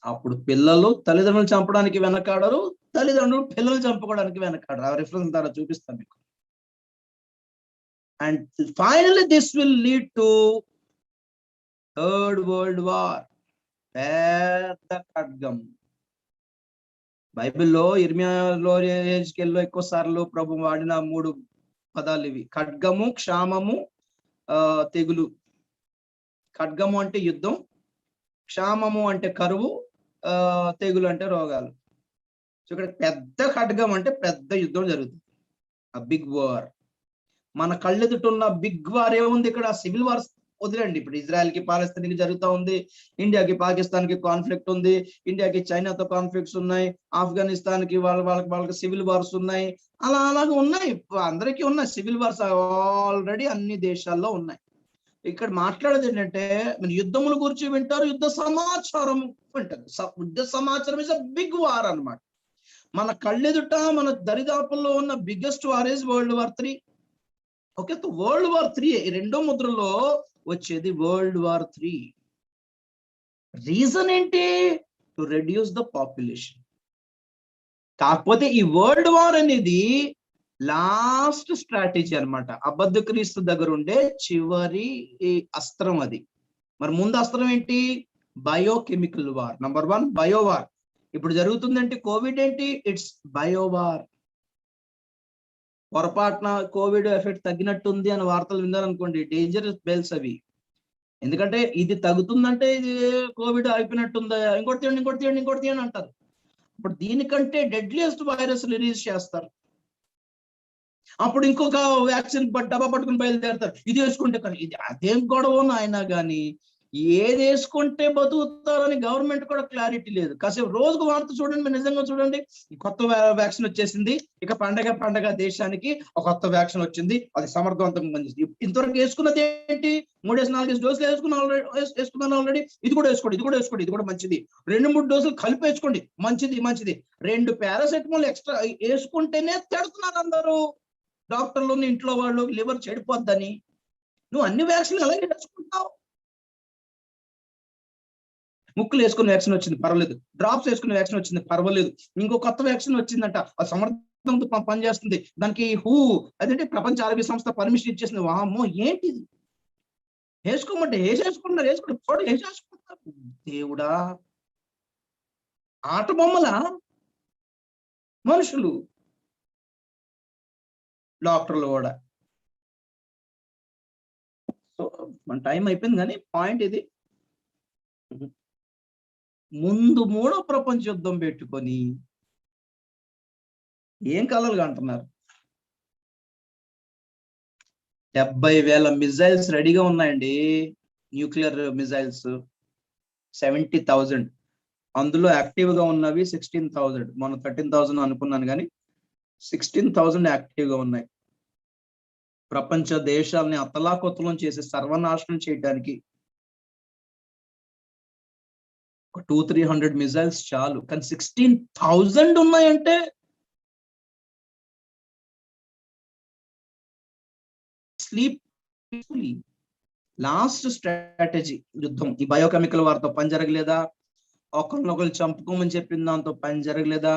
అప్పుడు పిల్లలు తల్లిదండ్రులు చంపడానికి వెనకాడరు, తల్లిదండ్రులు పిల్లలు చంపుకోవడానికి వెనకాడరు. ఆ రిఫరెన్స్ ద్వారా చూపిస్తాను మీకు. And finally this will lead to Third World War. పెద్ద ఖడ్గం. బైబిల్లో ఇర్మియాలో హెజ్కేల్లో ఎక్కువ సార్లు ప్రభు వాడిన 3 పదాలు ఇవి: ఖడ్గము, క్షామము, తెగులు. ఖడ్గము అంటే యుద్ధం, క్షామము అంటే కరువు, తెగులు అంటే రోగాలు. సో ఇక్కడ పెద్ద ఖడ్గం అంటే పెద్ద యుద్ధం జరుగుతుంది, ఆ బిగ్ వార్. మన కళ్ళెదుటున్న బిగ్ వార్ ఏముంది ఇక్కడ? సివిల్ వార్స్ వదిలేండి. ఇప్పుడు ఇజ్రాయెల్ కి పాలస్తీన్కి జరుగుతూ ఉంది, ఇండియాకి పాకిస్తాన్ కి కాన్ఫ్లిక్ట్ ఉంది, ఇండియాకి చైనాతో కాన్ఫ్లిక్ట్స్ ఉన్నాయి, ఆఫ్ఘనిస్తాన్ కి వాళ్ళకి సివిల్ వార్స్ ఉన్నాయి, అలాగే ఉన్నాయి, అందరికీ ఉన్నాయి సివిల్ వార్స్ ఆల్రెడీ అన్ని దేశాల్లో ఉన్నాయి. ఇక్కడ మాట్లాడేది ఏంటంటే మన యుద్ధముల గురించి వింటారు, యుద్ధ సమాచారం వింటారు. యుద్ధ సమాచారం ఇస్ అ బిగ్ వార్ అన్నమాట. మన కళ్ళెదుట మన దరిదాపుల్లో ఉన్న biggest war is world war 3. Okay, world war 3 రెండో ముద్రలో వచ్చేది వరల్డ్ వార్ 3. రీజన్ ఏంటి? To reduce the population. కాకపోతే ఈ వరల్డ్ వార్ అనేది లాస్ట్ స్ట్రాటజీ అన్నమాట. అబద్ధ క్రీస్తు దగ్గర ఉండే చివరి అస్త్రం అది. మరి ముందు అస్త్రం ఏంటి? Biochemical war. Number 1 bio war. ఇప్పుడు జరుగుతుందంటే కోవిడ్ ఏంటి? It's bio war. పొరపాటున కోవిడ్ ఎఫెక్ట్ తగ్గినట్టుంది అని వార్తలు విన్నారనుకోండి, డేంజరస్ బెల్స్ అవి. ఎందుకంటే ఇది తగ్గుతుందంటే ఇది కోవిడ్ అయిపోయినట్టుందా, ఇంకోటి తీయండి అని అంటారు. ఇప్పుడు దీనికంటే డెడ్లియెస్ట్ వైరస్ రిలీజ్ చేస్తారు. అప్పుడు ఇంకొక వ్యాక్సిన్ డబ్బా పట్టుకుని బయలుదేరతారు, ఇది వేసుకుంటే. కానీ ఇది అదేం గొడవ నాయనా గాని, ఏది వేసుకుంటే బతుకుతారని గవర్నమెంట్ కూడా క్లారిటీ లేదు. కాసేపు రోజుకు వార్త చూడండి, మీరు నిజంగా చూడండి, కొత్త వ్యాక్సిన్ వచ్చేసింది, ఇక పండగ దేశానికి ఒక కొత్త వ్యాక్సిన్ వచ్చింది, అది సమర్థవంతంగా పనిచేస్తుంది. ఇంతవరకు వేసుకున్నది ఏంటి? 3-4 డోసులు వేసుకున్నాను ఆల్రెడీ, ఇది కూడా వేసుకోండి, ఇది కూడా మంచిది. 2-3 డోసులు కలిపి వేసుకోండి, మంచిది. 2 పారాసెటమాల్ ఎక్స్ట్రా వేసుకుంటేనే తిడుతున్నారు అందరూ డాక్టర్లు, ఇంట్లో వాళ్ళు, లివర్ చెడిపోద్దని. నువ్వు అన్ని వ్యాక్సిన్లు అలాగే వేసుకుంటావు. ముక్కులు వేసుకున్న వ్యాక్సిన్ వచ్చింది, పర్వాలేదు. డ్రాప్స్ వేసుకున్న వ్యాక్సిన్ వచ్చింది, పర్వాలేదు. ఇంకో కొత్త వ్యాక్సిన్ వచ్చిందంట, అది సమర్థంతో పనిచేస్తుంది, దానికి అదేంటి ప్రపంచ ఆరోగ్య సంస్థ పర్మిషన్ ఇచ్చేసింది. వామ్మో ఏంటిది? వేసుకోమంటే వేసేసుకుంటారు. దేవుడా, ఆట బొమ్మలా మనుషులు, డాక్టర్లు కూడా. సో మన టైం అయిపోయింది, కానీ పాయింట్ ఇది. ముందు 3వ ప్రపంచ యుద్ధం పెట్టుకొని ఏం కలలు కంటున్నారు? 70,000 మిజైల్స్ రెడీగా ఉన్నాయండి, న్యూక్లియర్ మిజైల్స్ 70,000. అందులో యాక్టివ్ గా ఉన్నవి 16,000. మొన్న 13,000 అనుకున్నాను, కానీ 16,000 యాక్టివ్ గా ఉన్నాయి. ప్రపంచ దేశాలని అతలాకుతలం చేసి సర్వనాశనం చేయడానికి 200-300 మిజైల్స్ చాలు, కానీ 16,000 ఉన్నాయంటే స్లీప్ పీస్ఫుల్లీ. లాస్ట్ స్ట్రాటజీ యుద్ధం. ఈ బయోకెమికల్ వార్తో పని జరగలేదా? ఒకరినొకరు చంపుకోమని చెప్పిన దాంతో పని జరగలేదా?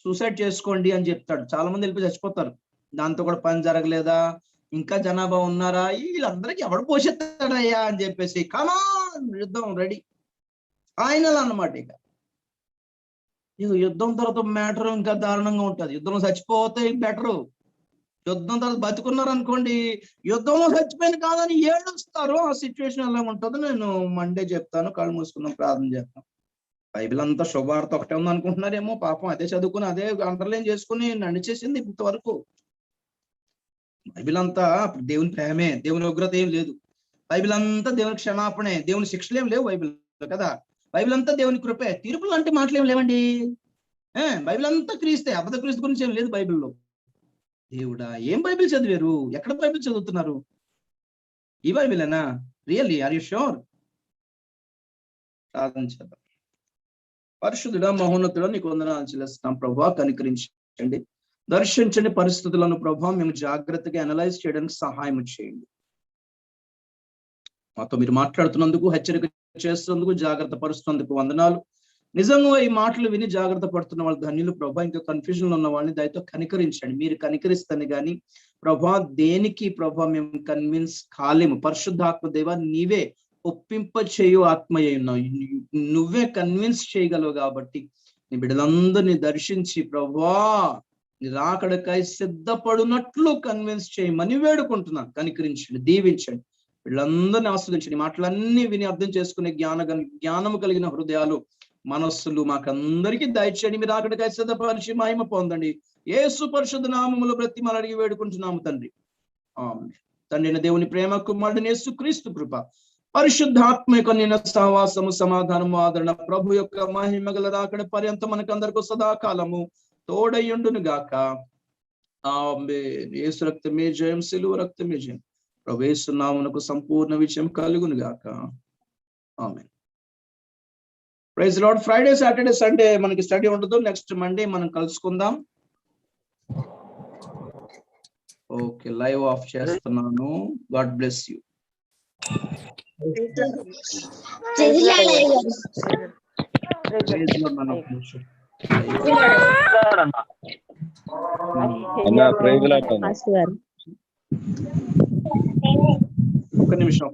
సూసైడ్ చేసుకోండి అని చెప్తాడు, చాలా మంది వెళ్ళిపోయి చచ్చిపోతారు, దాంతో కూడా పని జరగలేదా? ఇంకా జనాభా ఉన్నారా, వీళ్ళందరికీ ఎవడు పోషిస్తాడయ్యా అని చెప్పేసి కమాన్ యుద్ధం రెడీ ఫైనల్ అన్నమాట. ఇక యుద్ధం తర్వాత మ్యాటర్ ఇంకా దారుణంగా ఉంటుంది. యుద్ధంలో చచ్చిపోతే బెటరు. యుద్ధం తర్వాత బతుకున్నారు అనుకోండి, యుద్ధంలో చచ్చిపోయింది కాదని ఏడుస్తారు. ఆ సిచ్యువేషన్ ఎలా ఉంటుందో నేను మండే చెప్తాను. కళ్ళు మూసుకుందాం, ప్రార్థన చేస్తాం. బైబిల్ అంతా శుభవార్త ఒకటే ఉంది అనుకుంటున్నారేమో. పాపం అదే చదువుకుని అదే అండర్లైన్ చేసుకుని నడిచేసింది ఇంతవరకు. బైబిల్ అంతా దేవుని ప్రేమే, దేవుని ఉగ్రత ఏం లేదు. బైబిల్ అంతా దేవుని క్షమాపణే, దేవుని శిక్షలు ఏం లేవు బైబిల్ కదా. బైబిల్ అంతా దేవుని కృపే, తీర్పులు అంటే మాటలు ఏం లేవండి. బైబిల్ అంతా క్రీస్తే, అబద్ధ క్రీస్తు గురించి ఏం లేదు బైబిల్లో. దేవుడా, ఏం బైబిల్ చదివారు? ఎక్కడ బైబిల్ చదువుతున్నారు? ఈ బైబిలేనా? Really are you sure? ప్రార్థన చేద్దాం. పరిశుద్ధుడా, మహోన్నతుడా, నీకు వందనాలు చెల్లిస్తున్నాం ప్రభువా. కనికరించండి, దర్శించండి పరిస్థితులను ప్రభువా. మేము జాగ్రత్తగా అనలైజ్ చేయడానికి సహాయం చేయండి. మాతో మీరు మాట్లాడుతున్నందుకు, హెచ్చరిక చేస్తున్నందుకు, జాగ్రత్త పరుస్తున్నందుకు వందనాలు. నిజంగా ఈ మాటలు విని జాగ్రత్త పడుతున్న వాళ్ళు ధన్యులు ప్రభా. ఇంకా కన్ఫ్యూజన్ ఉన్న వాళ్ళని దయతో కనికరించండి. మీరు కనికరిస్తాను కానీ ప్రభా, దేనికి ప్రభా మేము కన్విన్స్ కాలేము. పరిశుద్ధాత్మ దేవా, నీవే ఒప్పింప చేయు ఆత్మయ్య ఉన్నావు, నువ్వే కన్విన్స్ చేయగలవు. కాబట్టి నీ బిడ్డలందరినీ దర్శించి ప్రభువా నీ రాకడకై సిద్ధపడునట్లు కన్విన్స్ చేయమని వేడుకుంటున్నాను. కనికరించండి, దీవించండి, వీళ్ళందరినీ ఆస్వాదించండి. మాటలన్నీ విని అర్థం చేసుకునే జ్ఞానము కలిగిన హృదయాలు, మనస్సులు మాకందరికీ దయచేయండి. మీరు రాకడకై సిద్ధపరిచి మహిమ పొందండి. యేసు పరిశుద్ధ నామములో బ్రతిమాలి అడిగి వేడుకుంటున్నాము తండ్రి. ఆమేన్. తండ్రి అయిన దేవుని ప్రేమ, కుమారుడైన యేసు క్రీస్తు కృప, పరిశుద్ధాత్మ యొక్క నిన్న సహవాసము, సమాధానము, ఆదరణ, ప్రభు యొక్క మహిమ గల రాకడ పర్యంతం మనకందరికీ సదాకాలము తోడయ్యుండును గాక. ఆమేన్. యేసు రక్తమే జయం, సిలువ రక్తమే జయం. ప్రభు యేసు నామమునకు సంపూర్ణ విజయం కలుగును గాక. Amen. Praise lord. Friday, Saturday, Sunday మనకి స్టడీ ఉండదు. నెక్స్ట్ మండే మనం కలుసుకుందాం. ఓకే, లైవ్ ఆఫ్ చేస్తున్నాను. God bless you. ఒక్క నిమిషం.